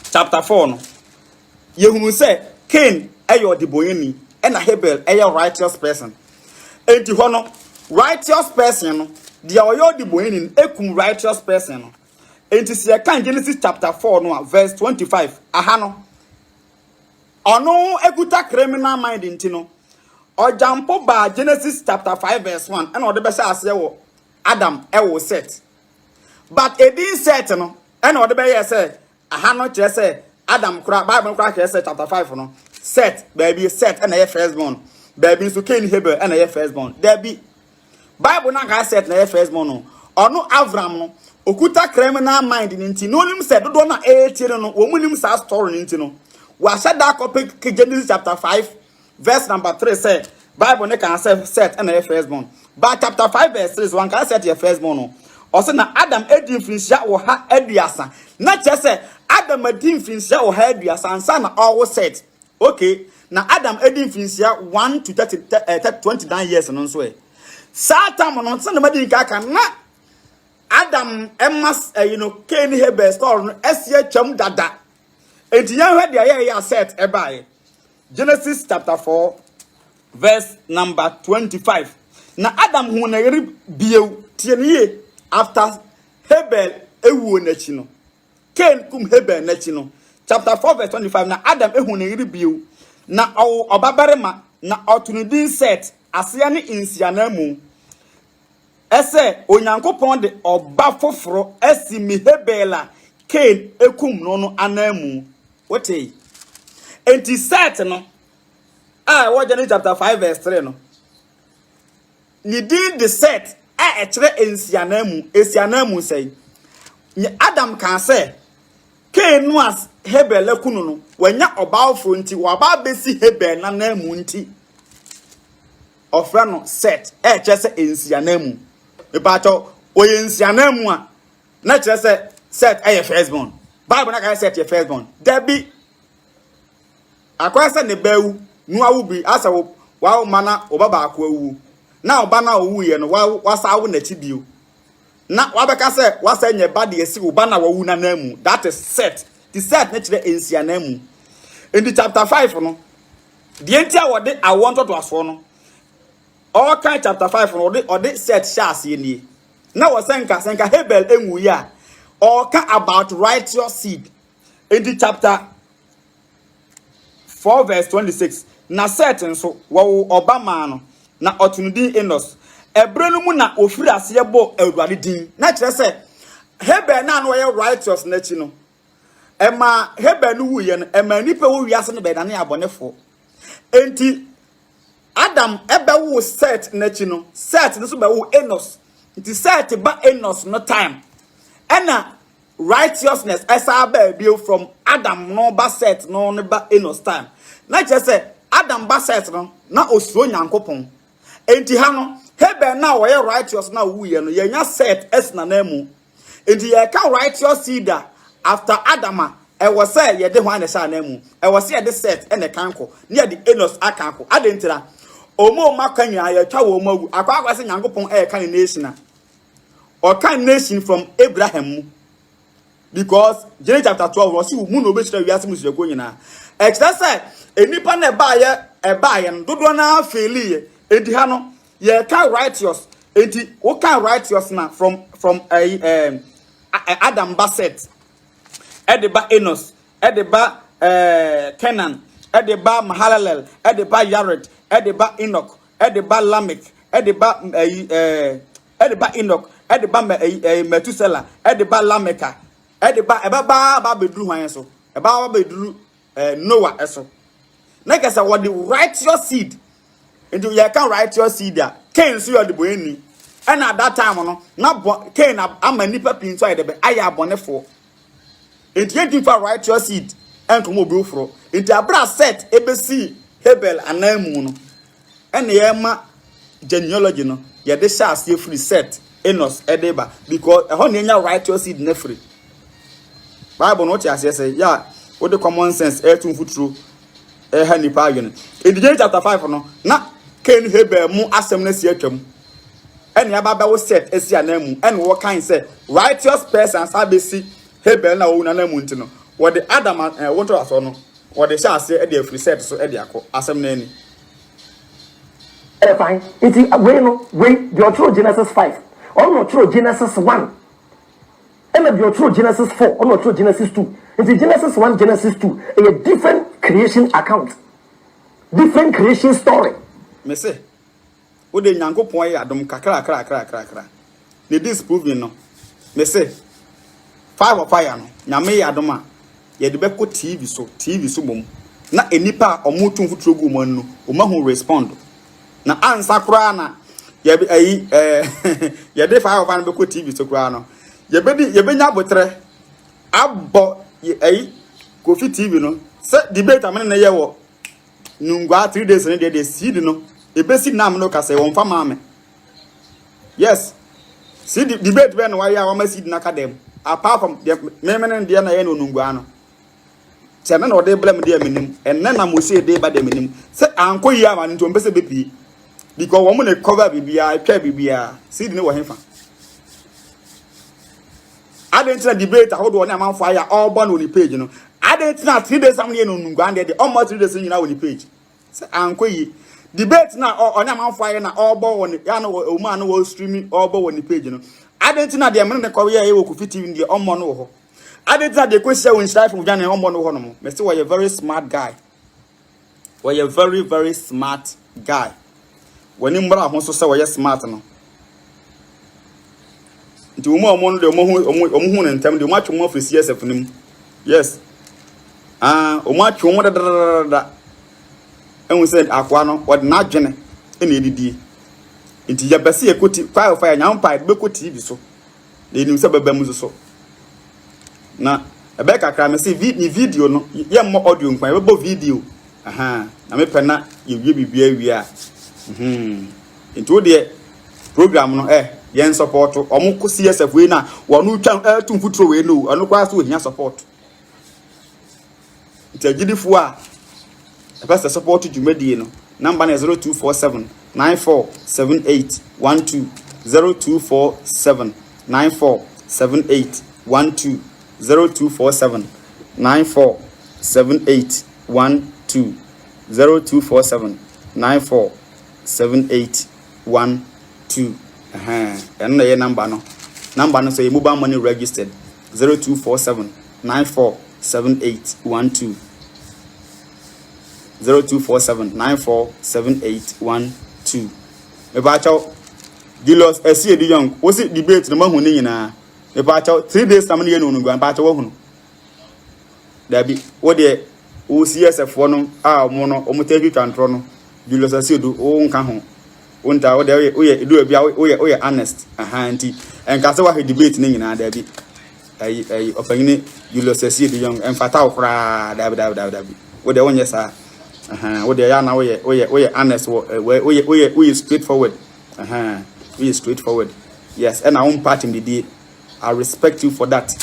S1: chapter 4 no yehunu say Cain ayo deboyeni and Hebel ayo righteous person enti ho no righteous person no dia oyo deboyeni ekum righteous person no enti se kan Genesis chapter 4 no verse 25 aha no ono ekuta criminal mind enti no or jump by Genesis chapter 5 verse 1 and all the best as Adam will set. But it didn't set no and all the best say I have not just say Adam Bible crack chapter 5 no set baby set and a firstborn baby so Cain Hebel and a firstborn there be Bible na ga set na firstborn no or no Avram no okuta criminal mind nti no nim said do na etire no wo munim sa story nti no wa shada copy Genesis chapter 5 verse number 3 say Bible ne can say set and a firstborn but chapter 5 verse 3 one can set your firstborn no or say na Adam edi finsia wo ha aduasa na che say Adam edi finsia wo ha aduasa ansa na all set okay na Adam edi finsia 1 to 29 years no so Satan no say na madi kaka na Adam emas Cain Hebel story no esie twam dada enti yan hwe de ya set ebae Genesis chapter 4 verse number 25 na Adam hu na yeri biew tieniye after Hebel ewu nachi no Cain kum Hebel nachi no chapter 4 verse 25 na Adam ehu na yeri biew na obabarema na otunudin set asea ne insiana mu ese onyankopon de oba foforo asimi Hebela Cain ekum no anamu wotei enti set no what Genesis chapter 5 verse 3 no ni din the set e kire ensianamu say Adam can say Cain no as Hebel ekunu no wanya obawfo nti waba besi Hebel na namu nti ofra no set e kire se ensianamu epato oyensianamu a na kire se set e firstborn Bible na ka set your firstborn debi akwasa ne bawu nu awubi asa wa mana obaba akwawu na oba na owu ye no wasa awu na chibio na wabeka se wasa nye bade esi oba na wawu na namu that is set the set na chire ensia namu in the chapter 5 no the entia wode I want to aso no all kind chapter 5 no ode set shas ye ni na wasenka Hebel enwu ya all kind about righteous seed in the chapter 4 verse 26 na set nso wo obama no na otunudin Enos ebrenu mu na ofiri ase bo awurade din na kire se Hebel na no ye righteous na chi no ema Hebel no wuye no ema nipa wo wiase no be dane abonefo enti Adam ebe wo set na chi no set no so be wo Enos enti set ba Enos no time ena righteousness esa ba bio from Adam no ba set no ne ba Enos time na kire se Adam ba set no na osuro nyankopon enti ha no Hebel na wo ye righteous na wuye no ye nya set esna na mu enti ye ka righteous seed after Adama e was say ye de ho ane sha na mu e was ye de set ene kanko ne ye de Enos akanko adentira omo makanwa ye twa wo mawu akwa se nyankopon e kan nation or kan nation from Abraham mu because Genesis chapter 12 was you mu no be shira wiase musu ko nyina exercise enipa na ba ye no dodo na feli enti ha no ye can righteous enti wo can righteous na from Adam Baset edeba Enos edeba Kenan edeba Mahalalel edeba Yared edeba Enoch edeba Lamech edeba Enoch edeba Methuselah edeba Lameka edeba ba beduru hwan so ba beduru Noah eso na kesa what the righteous seed into you can righteous seed there Cain so you the boyni and at that time no na Cain am nipa pin so I dey aya abonefo into you for righteous seed and come obi ofro into abra set ebesi Hebel anamu no and ye ma genealogy no ye de sha ase free set Enos edeba because e ho na nya righteous seed na free Bible no ti ase say yeah with the common sense too futuro nipa agene in Genesis chapter 5 no na Cain Hebel mu asem na si atwam ene aba wo set esi anamu ene wo kan say righteous persons abesi Hebel na wo na anamu ntino wo de Adam wo to aso no wo de sha ase e de free set so e de akọ asem na ani
S3: fine iti we the true Genesis 5 or no true Genesis 1 and the true Genesis 4 or no true Genesis 2 into Genesis 1 Genesis 2 a different creation account different creation story
S1: me say wo de Nyankopon ya adom kakra ne disproving no me say 5 of fire no nyame ya adom a ye de be ko TV so bom na enipa omotu mfuturo gu mo no o ma hu respond na ansa kura na ye be ayi ye de 5 of fire be ko TV so kura no ye be nya botre abo ayi Kofi TV no se debate amene na ye wo nungwa 3 days ne de seed no e be seed na amno ka se won fa maame yes see the debate when why ya wa seed na ka dem apart from me de na ye no nungwa no se na ode blame de aminim en na mo se de ba de aminim se anko yi ama nto mpese bepi because wo mo na cover bibia atwa bibia seed ne wo hefa adentina debate ahodo ne amanfo aya all born on the page no adentina 3 days am ne no nungwa de almost 3 days nyina on the page se anko yi debate na onye amanfo aya na all born on ya no o ma no wo streaming all born on the page no adentina de me ne ko ye wo Kofi TV de omo no ho adentina de question won strife of jan omo no ho no me say we a very smart guy we a very smart guy when mbra ho so say we smart no nti omo no de omo hu ntem de omo atwo mo afresi CSF nim yes omo atwo mo da enwu say akwa no od na adwene ena edidi nti ya bese ekoti kwa fire nyampa be ko TV so de nim se baba mu so na ebe kakra me say video no ye mo audio nkwan be bo video na me pena ye bibia wi a nti o de program no yen support omo ko CSF we na wonu twa tumfutro we no anu kwa so ohia support nti agidifo a epesa support jumadi no number na 0247 947812 0247 947812 0247 947812 0247 947812 and the number no say mobile money registered 0247 947812 0247 947812 me ba chaw Julius esi edi young wo si debate no mahu ni nyina me ba chaw 3 days am ne no ngwan ba chaw wo hunu dabi wo de wo CSF no a mo no o mo take control no Julius esi edu wo nka ho wonta wo de oye edu bia oye honest anti enka se wa debate ni nyina dabi ai opanyine Julius esi edi young emfata okra dabi wo de wonye sa wo de ya na oye honest oye straightforward we straightforward yes and our own part in the day I respect you for that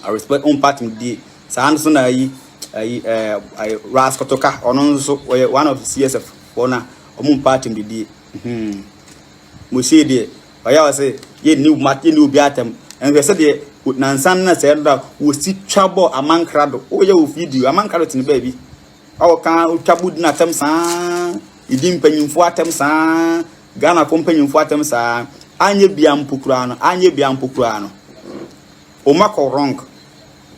S1: I respect own part in the day so Anderson I Ras Kotoka onon so one of the CSF for na own part in the day mo say dey oya wa say ye new market new biatem and we say dey nansan na say da wo si twabo amankrado oye wo video amankrado tin baby awo kan twabu na tem san idim panyimfo atem san Ghana company mfo atem sa anye bia mpokura no o mako wrong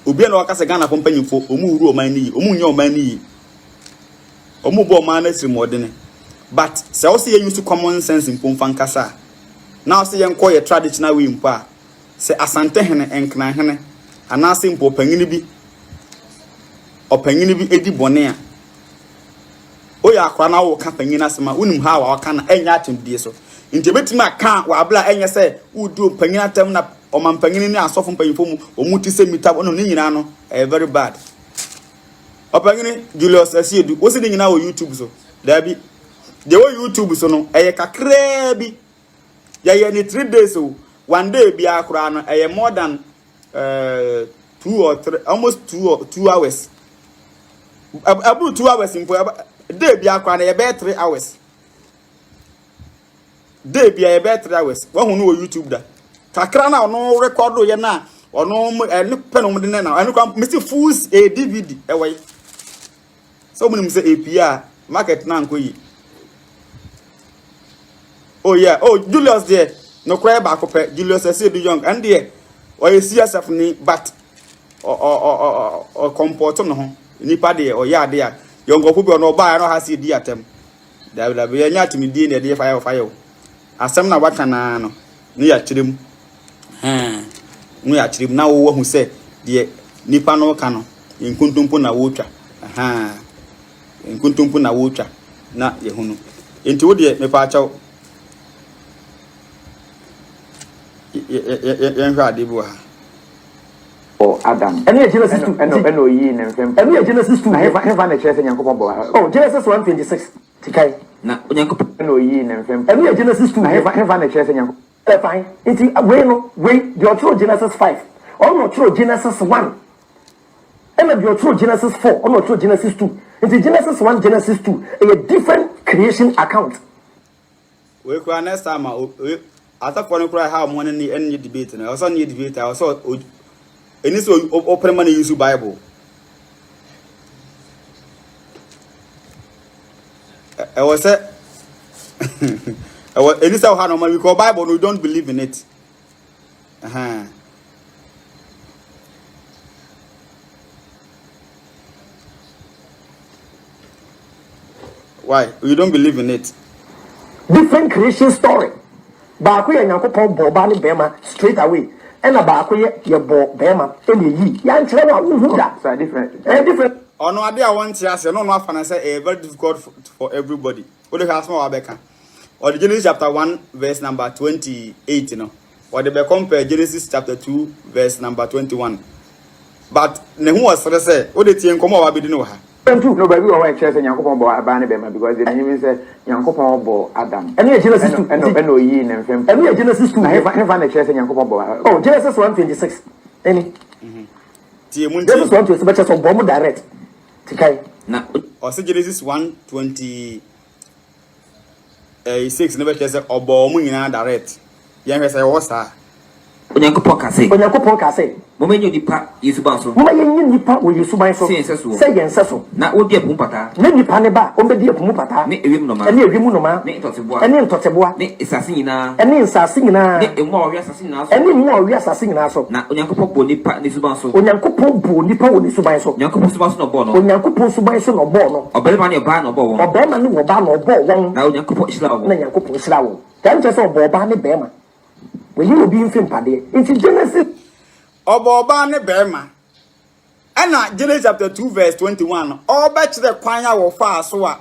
S1: obi na waka se Ghana company mfo omu huru o man ni omu nya o man ni omu bo man na sirimodene but se o se use common sense mpo fankasa na o se yenko ye traditional way mpo a se asante hene enkna hene ana se mpo panyini bi edi bone a oya akwa na wo ka panyina sema unim ha wa ka na enya atemdie so nti betima ka wa abla enye se udu panyina tem na omampanyini ni asofo panyifo mu omuti se mita ono ni nyina no very bad opanyini Julius Asiedu wo se ni nyina wo YouTube so dabi de wo YouTube so no kakra bi ya ni 3 days so one day bi akura no more than 2 or 3 almost 2 hours abu 2 hours impo day bia kwa na ye be 3 hours day bia ye be 3 hours wa hu no YouTube da kakra na ono record ye na ono ne penom de na anu kwa misi fools a DVD we so munim say APR market na nkoyi oh yeah Julius there no cry back up Julius Asiedu young and there o ye CSF ni but o comport no ho nipa de o ya de a yongo pu bi ono ba no ha si di atem da be nya to me die na de fire asem na waka na no no ya kirem no ya kirem na wo hu se de nipa no ka no nkuntumpo na wotwa nkuntumpo na wotwa na ye hunu enti wo de me pa achaw ye nhwa de bu ha
S5: o Adam
S3: Any Genesis 2
S5: eno yi ne mfem
S3: any Genesis 2
S5: hefa na chese Nyankopon bo
S3: oh Genesis 1:26 tikai
S5: na Nyankopon eno yi ne mfem
S3: any Genesis 2
S5: hefa na chese Nyankopon
S3: fine inti we the otro Genesis 5 or no true Genesis 1 and the otro Genesis 4 or no true Genesis 2 inti Genesis 1 Genesis 2 a different creation account
S1: we kwa next time ata for no cry how money ni any debate na also need debate also any so open money use Bible I was say any so how no we call Bible we don't believe in it why we don't believe in it
S3: different creation story ba ko ya Nyankopon bo ba ni bema straight away and ba ko ye bo bema ene yi ya nkyere na wo da
S5: so different
S3: different
S1: ono ade a won tia se no afana say very difficult for everybody what do has more abeka or the Genesis chapter 1 verse number 28 no or the be compare Genesis chapter 2 verse number 21 but ne hu say what the tie nkomo wa bedi no ha
S5: no baby o wa chese Nyankopon bo aba ne bema because the name say Nyankopon bo Adam
S3: any Genesis 2
S5: eno yi ne mfem
S3: any Genesis 2
S5: hefa na chese Nyankopon bo
S3: oh Genesis 1:26 any
S1: tie mun
S3: Genesis 1:26 but so bomb direct tikai
S5: na
S1: o say Genesis 1:26 never chese obo mu nyina direct yen hwe say wo sa
S5: Onyankopon ka say mo menyo nipa Yesu ba so
S3: mo yen nipa wo Yesu ban so say yen so
S5: na odi apum pata
S3: na nipa ne ba o be di apum pata
S5: ne ewim no ma
S3: ne ewim no ma
S5: ne
S3: ntoteboa
S5: ne isase nyina
S3: ne nsase nyina
S5: ne emu a wi asase nyina so
S3: ne mu a wi asase nyina so
S5: na Onyankopon bo nipa ne Yesu ban so
S3: Onyankopon bo nipa wo Yesu ban so
S5: Onyankopon so ba so no bo no
S3: Onyankopon so ban so no bo no
S5: obelema ne ba no bo won
S3: obelema ne wo ba no bo won
S5: na Onyankopon isla wo
S3: na Onyankopon isla wo kan che so bo ba ne bema we you obi mfim pade into Genesis
S1: oba ne bema ana Genesis chapter 2 verse 21 oba kire kwan ya wo fa so a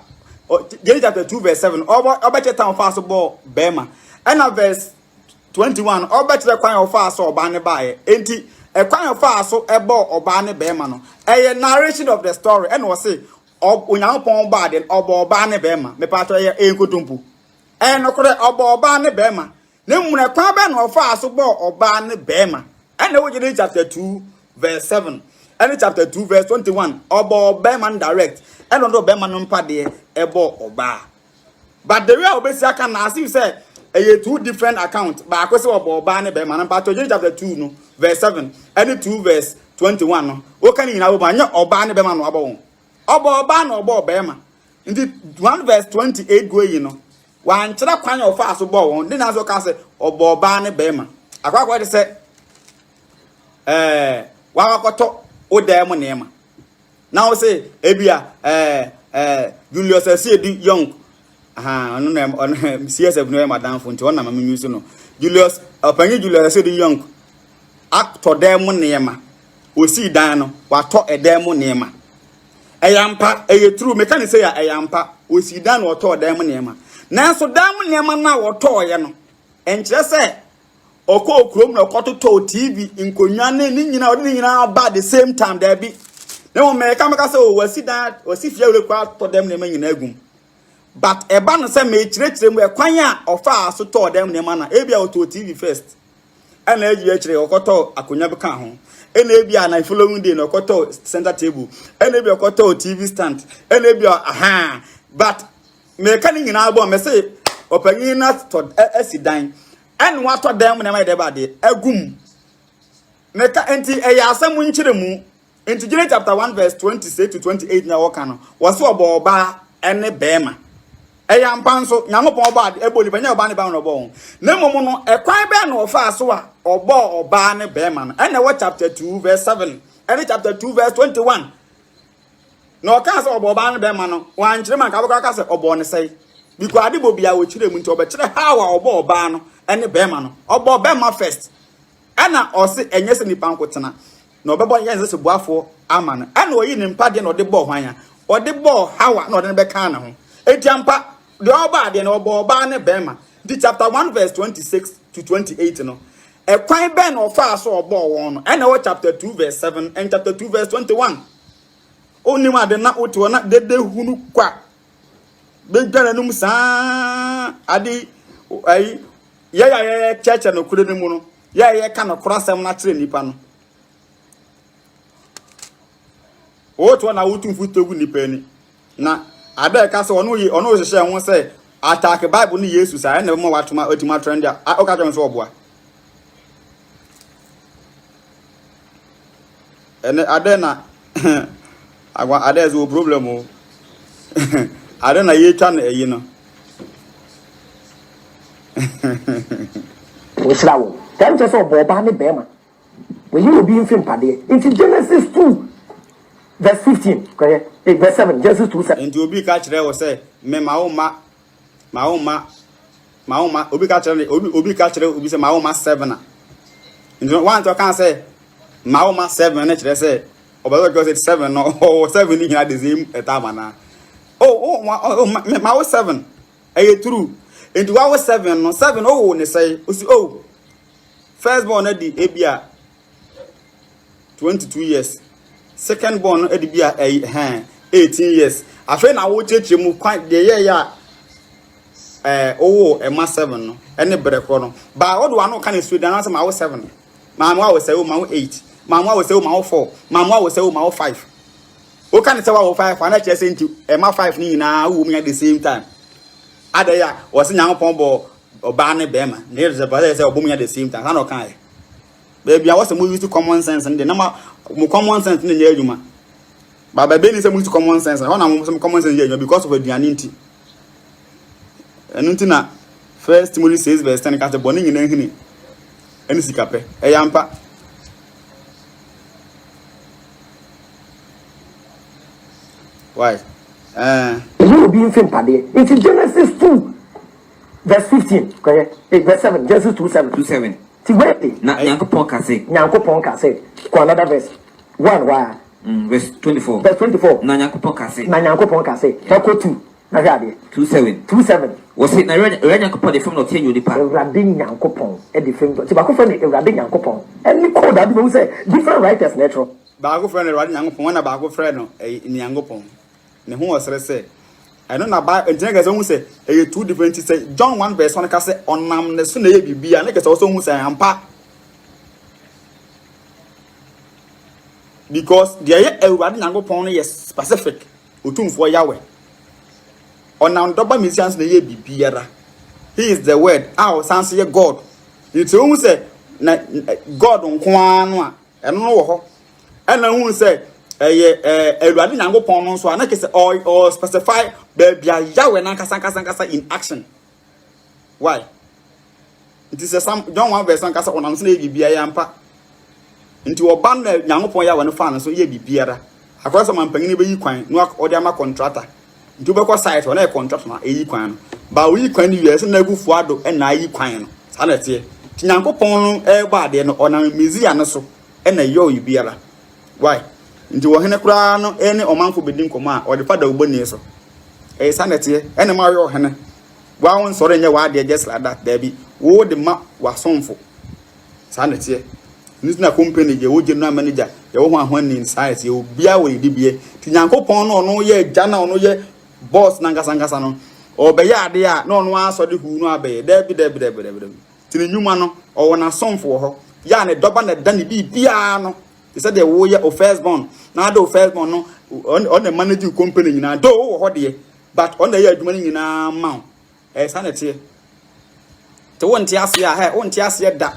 S1: Genesis chapter 2 verse 7 oba kire tan fa so bo bema ana verse 21 oba kire kwan ya wo fa so oba ne bae enti e kwan ya fa so e bo oba ne bema no e narration of the story and we say Onyankopon ba den oba ne bema me pa to ye enkotumpu no kore oba ne bema ne muna kwa be no fa so bo oba ne bema and we Genesis chapter 2 verse 7 and chapter 2 verse 21 oba bema direct and no bema no mpa de e bo oba but the way obesi aka na as you say two different accounts ba akwese oba ne bema no mpa to Genesis chapter 2 no verse 7 and 2 verse 21 no o kan nyina bo anya oba ne bema no abo oba na oba bema ndi 1 verse 28 go yi no wan kira kwanya ofa aso bo won de na so ka se oba ne bema akwakwa de se wa wakoto odem nema na o se ebia Julius Asiedu Young no na CSF no madam fo nti wona mama nyusu no Julius opanyi Julius Asiedu Young actor dem nema osi dan no wato edem nema eyampa true me kan say ya eyampa osi dan no wato dem nema nanso dam nema na woto ye no enkyere se okọ okrom na okototo TV nkonwa ne nyina odi nyina ba the same time there be na mo me ka say o wasi dan wasi fia wure kwa to dem nema nyina agum but eba no se me kyerɛkyerɛ mu ekwan a ofa aso to dem nema na ebia oto TV first ana eji ekyerɛ okoto akonwa be kan ho ena ebia na following day na okoto center table ena ebia okoto TV stand ena ebia but me ka ni nyina agbo me say opanyin na to asidan and what to them na my debade agum meka enti eya asem nkyere mu enti Genesis chapter 1 verse 26 to 28 na woka no wo se oba ene bema eya mpanso Nyankopon oba eboli banya oba ne ba no bo na mom no ekwan be na ofa aso a oba ne bema no ene wo chapter 2 verse 7 ene chapter 2 verse 21 no ka se oba ne bema no wan kyere man ka boka ka se obo ne sei because adibo bia wo chire mu nti obekire how a obo oba no ene bema no obo bema first ana ose enye se nipa nkotena na obebo yenze se buafo ama no ana oyi ne mpa de na ode bo hwan ya ode bo how na ode be kan na ho etiampa de oba de na oba ne bema di chapter 1 verse 26 to 28 no e kwan ben of aso obo won no ena wo chapter 2 verse 7 and chapter 2 verse 21 oni ma de na oto na de hunu kwa be dwana num sa ade ai ya church no kure ne mu no ya ka no krasem na kire nipa no oto na wotumfu togu nipa ni na ada ka se ono hwehwe ho se attack Bible ni Yesu sa na mo watuma otima trend a o ka twa so oboa ene ada na agwa ada is o problem o ada na ye twa na eyi no
S3: Israel dem just obo ba ne bema we you be in film pade into Genesis 2 verse 15 correct verse 7 Genesis 2:7
S1: enti obi ka kire wo se me maoma obi ka kire obi se maoma 7 na enti one to kan say maoma 7 na kire say obazo go say 7 no 7 ni hina the same etama na maoma 7 aye true enti wa 7 no 7 oh ne say osi first born na di ebia 22 years second born na di bia 18 years afa na wo cheche mu kwan de ye ya ema 7 no ene breko no ba odo anu kan esu dan na say ma wo 7 ma mo wo say ma wo 8 ma mo wo say ma wo 4 ma mo wo say ma wo 5 o kan say wa wo 5 ana che say nti ema 5 ni na wo mu at the same time ada ya wo se nyankopon bo oba ne bema na ye say obo mu at the same time na no kan e baby I was a use common sense and the number common sense in the ejuma baba be ni say use common sense ho na mo some common sense ejuma because of aduanenti enunti na first Timothy 6 verse 10 ka say boni nyina hini eni sikape eyampa why
S3: you be in film pade into Genesis 2 verse 15 correct verse 7 Genesis 2:7 ti wait
S6: na Nyankopon ka say
S3: ko another verse 1 why
S6: verse 24 na Nyankopon ka say
S3: Toko 2 na gade
S6: 27 was it na Nyankopon the film no tie yonipa
S3: Ewurade Nyankopon e the film ti ba ko fa ni Ewurade Nyankopon any code that we say different writers natural
S1: ba ko friend Ewurade Nyankopon na ba ko friend no Nyankopon ne ho osere say I don't know about Entenga who say a two different say John 1 verse 1 say onam ne so na ye bibia na kese also who say ampa because there Ewurade Nyankopon no yes specific otumfo yawe onam doba mesians na ye bibiara he is the word our sans ye God you who say na God nko anu a eno no wo ho ena who say Ewurade Nyankopon no so ana kese or specify baby yawe na kasa in action why it is some John 1 verse 1 kasa onam so na bibia ya mpa nti oba na Nyankopon yawe no fa no so ye bibiara akwasa mampanyine be yi kwan no odi ama contractor nti be ko site ona e contract na eyi kwan no ba wo yi kwan ni wiase na agufu ado na yi kwan no sana tie ti Nyankopon no e ba de no onam mezia no so na yo bibiara why nti wo hene kura no ene omanfo bedin koma o de fada uboni so sanete ene ma yo hene wa won sore nya wa de just like that baby wo de ma wa sonfo sanete ni na company je wo je no manager ye wo ho ni site ye obia wo di bie ti Nyankopon no no ye gya na no ye boss na ngasa no o be ya ade a no no aso de hu no abe debi ti ni nyuma no o wona sonfo ho ya ne doba na da ne bibia no he said the wo ye o first born na do first born no on the managing company nyina do wo ho de but on the year adwuma nyina ma sanete te won ti ase a won ti ase da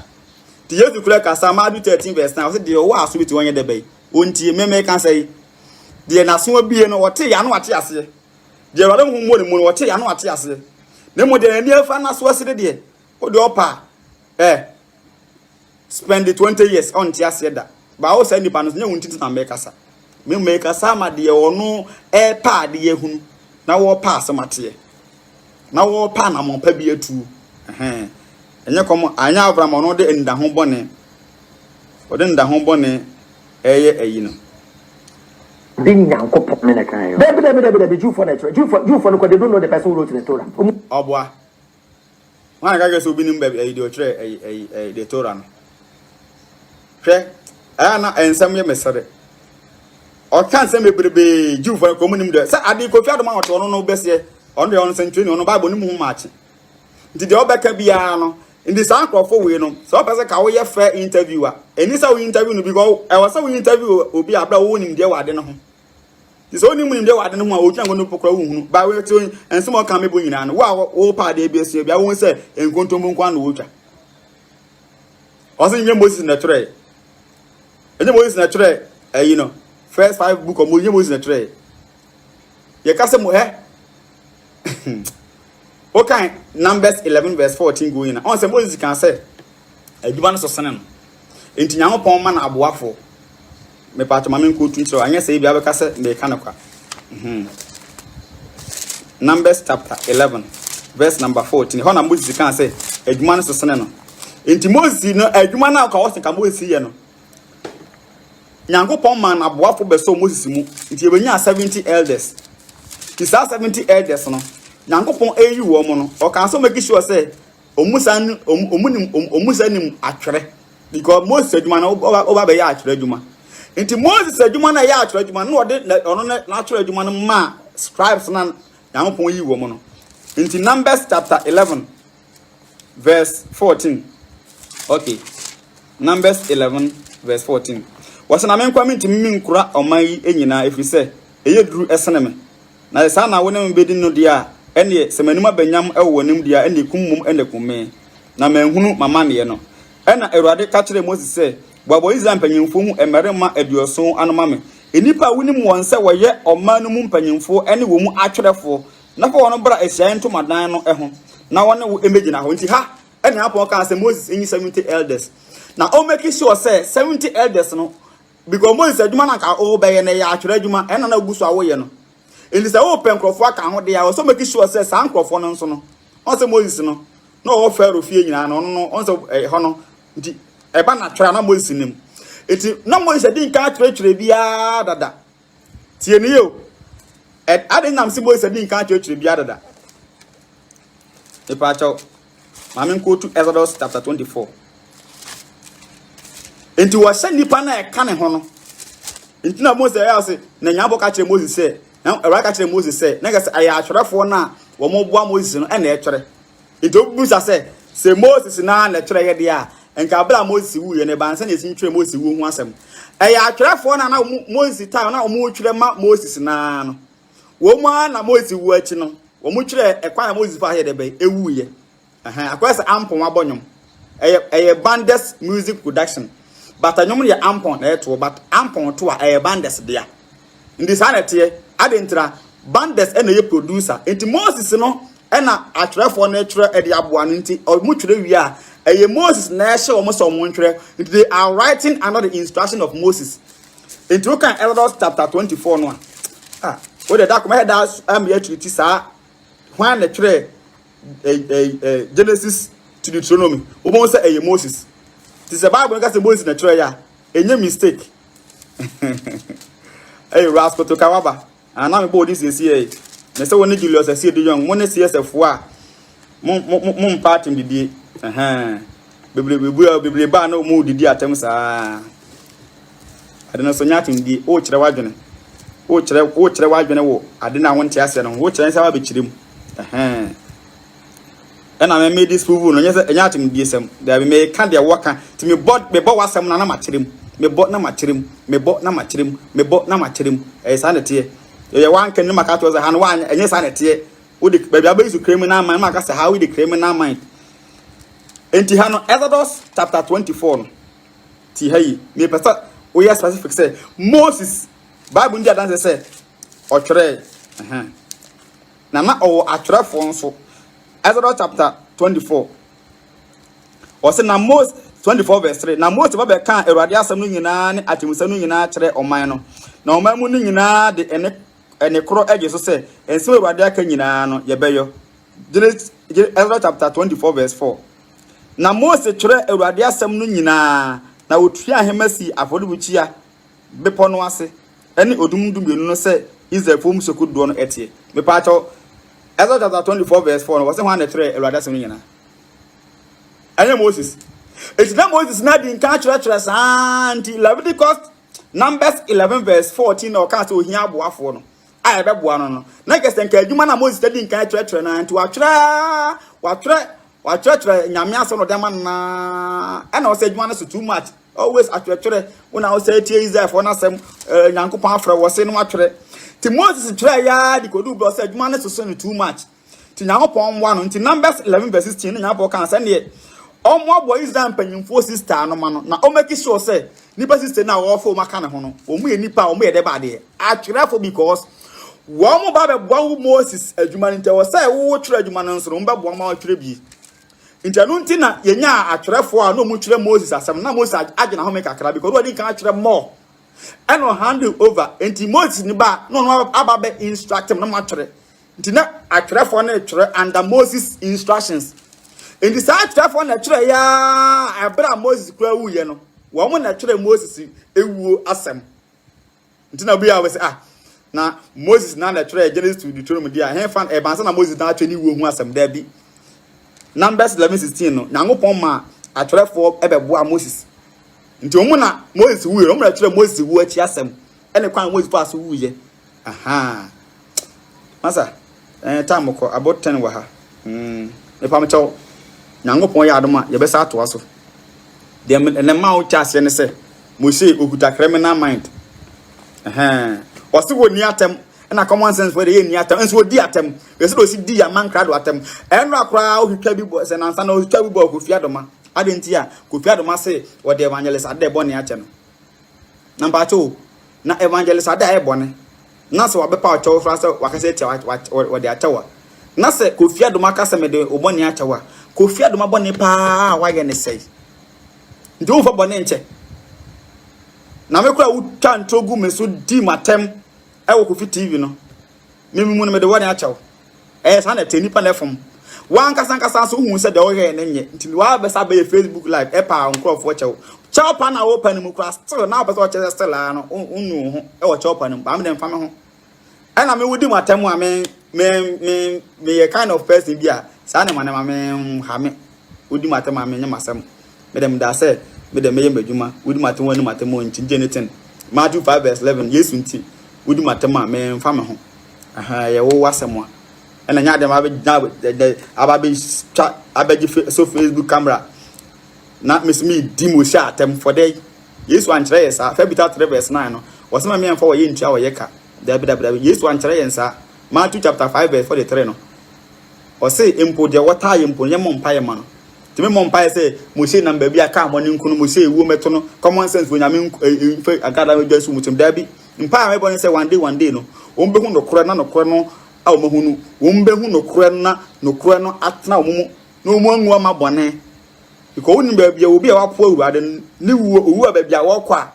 S1: ti Yesu kula kasa Matthew 13 verse 9 say de wo aso bi ti won ye de bai won ti meme kan say de na so bie no wote ya no ate ase de wale hu mo ne mo wote ya no ate ase ne mo de na afa na so ase de o de opa spend the 20 years on ti ase da ba o say nipa no nya won ti na me kasa me kasa ma de ono pa de ye hunu na wo pa asomate na wo pa na mo pa bi atu enye kom anya Abraham no de nda ho bone o de nda ho bone eye ayi no
S3: Being Yankopon Menaka. Baby, Jew for nature. Jew for they don't know the person who wrote the Torah.
S1: Obwa. One guy so binim baby a tre the Torah no. Hwe ana ensam ye mesere. O kan se mebrebe Jew for komunim de. Say ade kofi adoma oto no bese on the on century no Bible ni mu match. Nti de obeka bia no in the sankrofo we no so person ka wo ye fair interviewer. Eni sa we interview no because I was we interview obi abra wo nim de wade no ho. This only when they were no one can go to Pocro by way to and some can be bringing on. Wow, all part of the I won't say and go to Munquan water. Also, your Moses in the tray. And the Moses in the tray, you know, first 5 book of Moses in the tray. Your cousin hair. Okay, Numbers 11 verse 14 going on. Some Moses can say, a Dubanos of Sanan. Into young upon man abuafo. Me part mama nko tunso anya say bia beka se me kanakwa Numbers chapter 11 verse number 14 ho na Moses kan say adwuma no so sene no enti Moses no adwuma na ka wose ka Moses ye no Nyankopon man aboafo beso Moses mu enti ebenya 70 elders ti sa 70 elders no Nyankopon eyi wo mo no o kan so make sure say omusanim atwere because Moses adwuma na oba be ya atwere adwuma. Inti Moses adwuma na ya atwere adwuma no ode ono na atwere adwuma no ma scribes na Nyankopon yi wo mo no. Inti Numbers chapter 11 verse 14. Okay. Numbers 11 verse 14. Wasana menkwa minti minkura omayi enyina efise eyeduru eseneme. Na sa na wona mbedi no dia ene semanuma banyam ewo nim dia ene kummum ene kumme. Na manhunu mama ne no. Ena Awurade ka kire Moses se Babo Israel mpanyimfo hu emerema aduoso anoma me enipa wunim won se woye oman no mu mpanyimfo ene wo mu atwerefo na fa wono bra asian ntomadan no eho na wone wo emegina ho nti ha ene apon kan se Moses enyi 70 elders na o make sure say 70 elders no because Moses adwuma na ka o be ye na ya atwere adwuma ene na gusu awoye no enti se o penkrofo aka ho de ya so make sure say san krofo no nso no on se Moses no na o Pharaoh fie nyina no no on se ho no nti eba na twara na Moses nim eti na Moses din ka twere bia dada tie ne yo ade nam si Moses din ka twere bia dada e pa chaw mamen ko to Exodus chapter 24 enti wa sha nipa na e ka ne ho no enti na Moses ya se na nyabo ka kire Moses se na era ka kire Moses se na ga se aya atwerefo na wo mo boa Moses no e na e twere enti obu sa se Moses na twere ye dia enka bla Moses wu ye ne ban se na esi twere Moses wu hu asem aya atwerefo na Moses time na wo twere ma Moses na no wo mu na Moses wu achi no wo mu twere ekwa Moses fa he de be ewu ye akwese ampon abonyom eye bandes music production but anyom ye ampon na eto but ampon to a bandes dia ndi sanete adentra bandes ena ye producer enti Moses no ena atwerefo na twere ede aboa no enti o mu twere wi a eye Moses na ehye o mo so mo twere enti they are writing under the instruction of Moses enti we can Exodus chapter 24 no we dey da come head that ye treaty sa when the twere Genesis to Deuteronomy we won't say eye Moses this the Bible say Moses na twere ya enye mistake hey rascal to kawaba ana me body this here na say woni Julius say dey young woni CSF a mum party bibie biblie ba na mu didi atem saa ade na so nyatim di o kire wadwene wo ade na wonte ase no wo kire nsa ba be kirem ena me made this prove no nyese nyatim di sem da be me ka de woka ti me bo wasem na ma kirem me bo na ma kirem e sa na tie ye wan kan ma ka to za han wan enye sa na tie wo de ba ba isu criminal mind ma ka sa how we the criminal mind enti ha no Exodus chapter 24 ti hayi me pesa o ya specific say Moses Bible ndi adan say o twere na o atwerefo nso Exodus chapter 24 o say na Moses 24 verse 3 na Moses ba be kan Awurade asem no nyina ne atemusa no nyina kyere oman no na oman mu no nyina de ene kro ege so say ensem Awurade aka nyina no ye beyo Ezra chapter 24 verse 4. Na Moses chere Awurade asem no nyina na otua hemasi afɔrebukyia bepo no ase ene odumdum no se Israel fom sokudo no etie me pa acho Ezra chapter 24 verse 4 no was ho na chere Awurade asem no nyina anye Moses it's not Moses na di nka chere santi Leviticus Numbers 11 verse 14 no ka so ohia aboafo no a ebe boa no na kese nka adwuma na Moses di nka chere na nti watre nyame aso no dema na na o say adwuma no so too much always atwetwere una o say tie Israel for na sem nyankopon afra wo se no atwere ti Moses tire ya di kodu bro say adwuma no so too much ti nyankopon wa no ti Numbers 11 verse 16 no nyankopon kan say ne omo abo Israel panyimfo sister no ma no na o make sure say nipa sister na wo fo maka ne ho no o mu ye nipa o mu ye de ba de atwere for because wo mo ba be bo Moses adwuma no nte wo say wo twere adwuma no nso no mba bo ma atwere bi Intanunti na yenya atwerefo a no mu twere Moses asem na Moses agena ho make akra because we kan atwere more and no handle over enti Moses ni ba no ababe instruct him no matwere enti na atwerefo na twere under Moses instructions enti sa atwerefo na twere ya abra Moses kura wuye no wo mo na twere Moses ewuo asem enti na bi a we say na Moses na twere Genesis to Deuteronomy dia he fan e bansa na Moses na twere ni wuo hu asem da bi Numbers 11:16 no nyankopon ma atwerefo ebeboa Moses nti omu na Moses wuye omu na twere Moses wu achi asem ene kwan Moses fa so wuye masa time ko about 10 wa ha e pam chaw nyankopon ya adoma ye be sa to aso de ne ma o chase ne se Moses okuta criminal mind wasi wo ni atem na common sense for the ni atem enso di atem we say si di ya man krado atem eno akra o hwetwa bi bo se na nsa na o hwetwa bi bo ko fiadoma adenti a ko fiadoma se wo de evangelist ade bo ne ache no number 2 na evangelist ade e bo ne na se wo be pa o chow fra se wakase tia wo de achewa na se ko fiadoma ka se me de o bo ne achewa ko fiadoma bo ne pa wa ye ne sei ndi o fa bo ne nche na me kura wo twa ntogu me so di matem ewo ko fi TV no memu no me de wani achaw sa na te nipa na fom wan kasa so hu se de wo he ne nye nti wa be sa be Facebook live pa nkrofo chaw pa na wo pa ni mu kura still na be so che still no unu ho ewo chaw pa ni ba me dem fa me ho na me wudi matem a me ye kind of person bi a sa na ma me ha me wudi matem a me nya masam me dem da se me dem ye madwuma wudi matem wani matem o nti Jonathan Matthew 5 verse 11 Yesu nti wudi matema me mfa me ho ye wo wasemwa ena nya dem ababe so Facebook camera na me di mo sha atem for day Yesu ankyere yesa Febita 3 verse 9 no wasema me mfa wo ye ntua wo ye ka dabi Yesu ankyere yensa Matthew chapter 5 verse 43 no o say impo de water impo nye mo mpa ye ma no timi mo mpa ye say mo say number bi aka mo ne nkunu mo say ewu meto no common sense wo nyame agada me dwasu mutum dabi mpa me bone say one day no ombe hu no kore na no kore no a o mahunu ombe hu no kore na no kore no atna omumu no mu anwa ma bone iko woni ba bia obi a wapo awurade ni owu ba bia wo kwa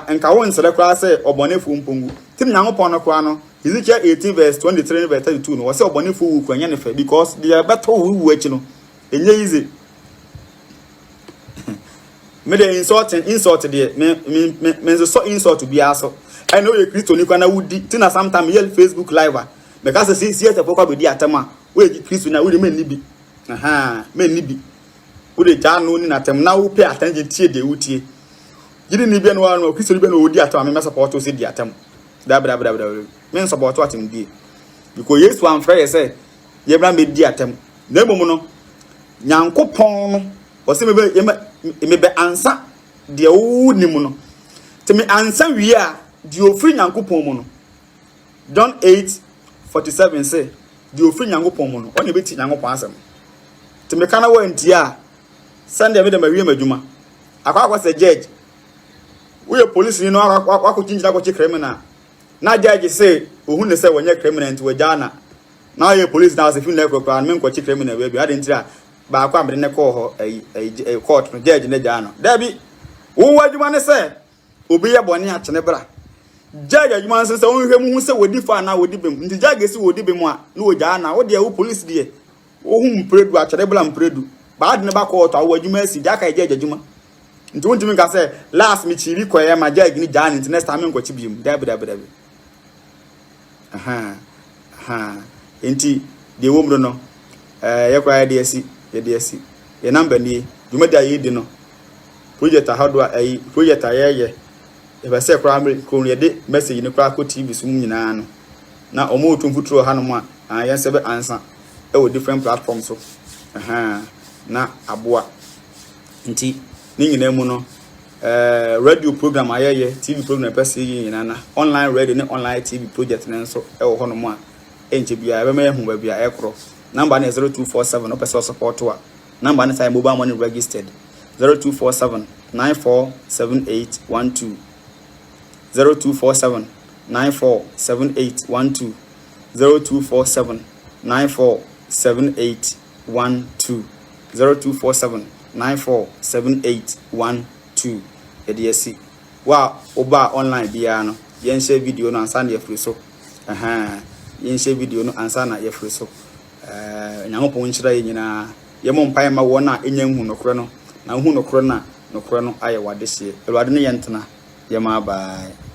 S1: enka won sele kra say obonefu mpongu tim nyankopon no kra no Ezekiel 18 verse 23 verse 32 no say obonefu wu kwa nya ne fa because they are better wu achi no enye easy me the insult there me so insult be aso I know you Christo ni kwa na wudi tina sometime yell Facebook live because see the for be di atama we Christo na we me ni bi me ni bi we dey janu ni na tem na we pay attention tie de wutie gidi ni bi no no Christo ni bi no odi atama me support o se di atam da me support what him di because Yesu am frɛ say ye bra me di atam na emu no Nyankopon no o se me be ansa de wo ni mu no te me ansa wi a de ofri Nyankopon mu no John 8:47 say de ofri Nyankopon mu no o ne beti Nyankopon asem te me kana wa nti a Sunday me de mawie madwuma akwa se judge we police ni no akwa jinjina ko criminal na judge say ohun ne say wonye criminal nti wajana na ye police na say fin le kokra me nko criminal we bi ade nti a ba akwa amde ne ko ho court no judge ne ja no da bi wo wadwuma ne say obi ye bone a chene bra judge adwuma nso se won hwɛ mu hu se wodi fa na wodi bem nti judge si wodi bem a no oja na wo de wo police de wo hu mpredu a kyere bla mpredu ba de ne ba court a wo adwuma si jaka judge adwuma nti won timi ka se last me chiri koye ma judge ni jan nti next time nko chi biem dabi aha enti de wo mro no ye kwa de asi ye number ni dwuma da ye di no project ahado a project ayeye e ba se kwa ko ye de message ni kwa ko TV so nyina no na omo otumfuturo ha no mo a ye se be ansa e wo different platforms so na aboa nti ni nyina mu no radio program ayeye TV program pese nyina na online radio ne online TV project ne so e wo ho no mo a enche bia e be me hu ba bia e kro number na 0247 opese support wa number na say mobile money registered 0247 947812 0247 947812 0247 947812 0247 947812 ediyesi wa oba online bia no yen share video no ansa na ye free so yen share video no ansa na ye free so nyamopon nchira ye nyina ye mo mpan ma wona enya hu nokro no na hu nokro na nokro no aye wade hye elwade ne yentena ye ma bye.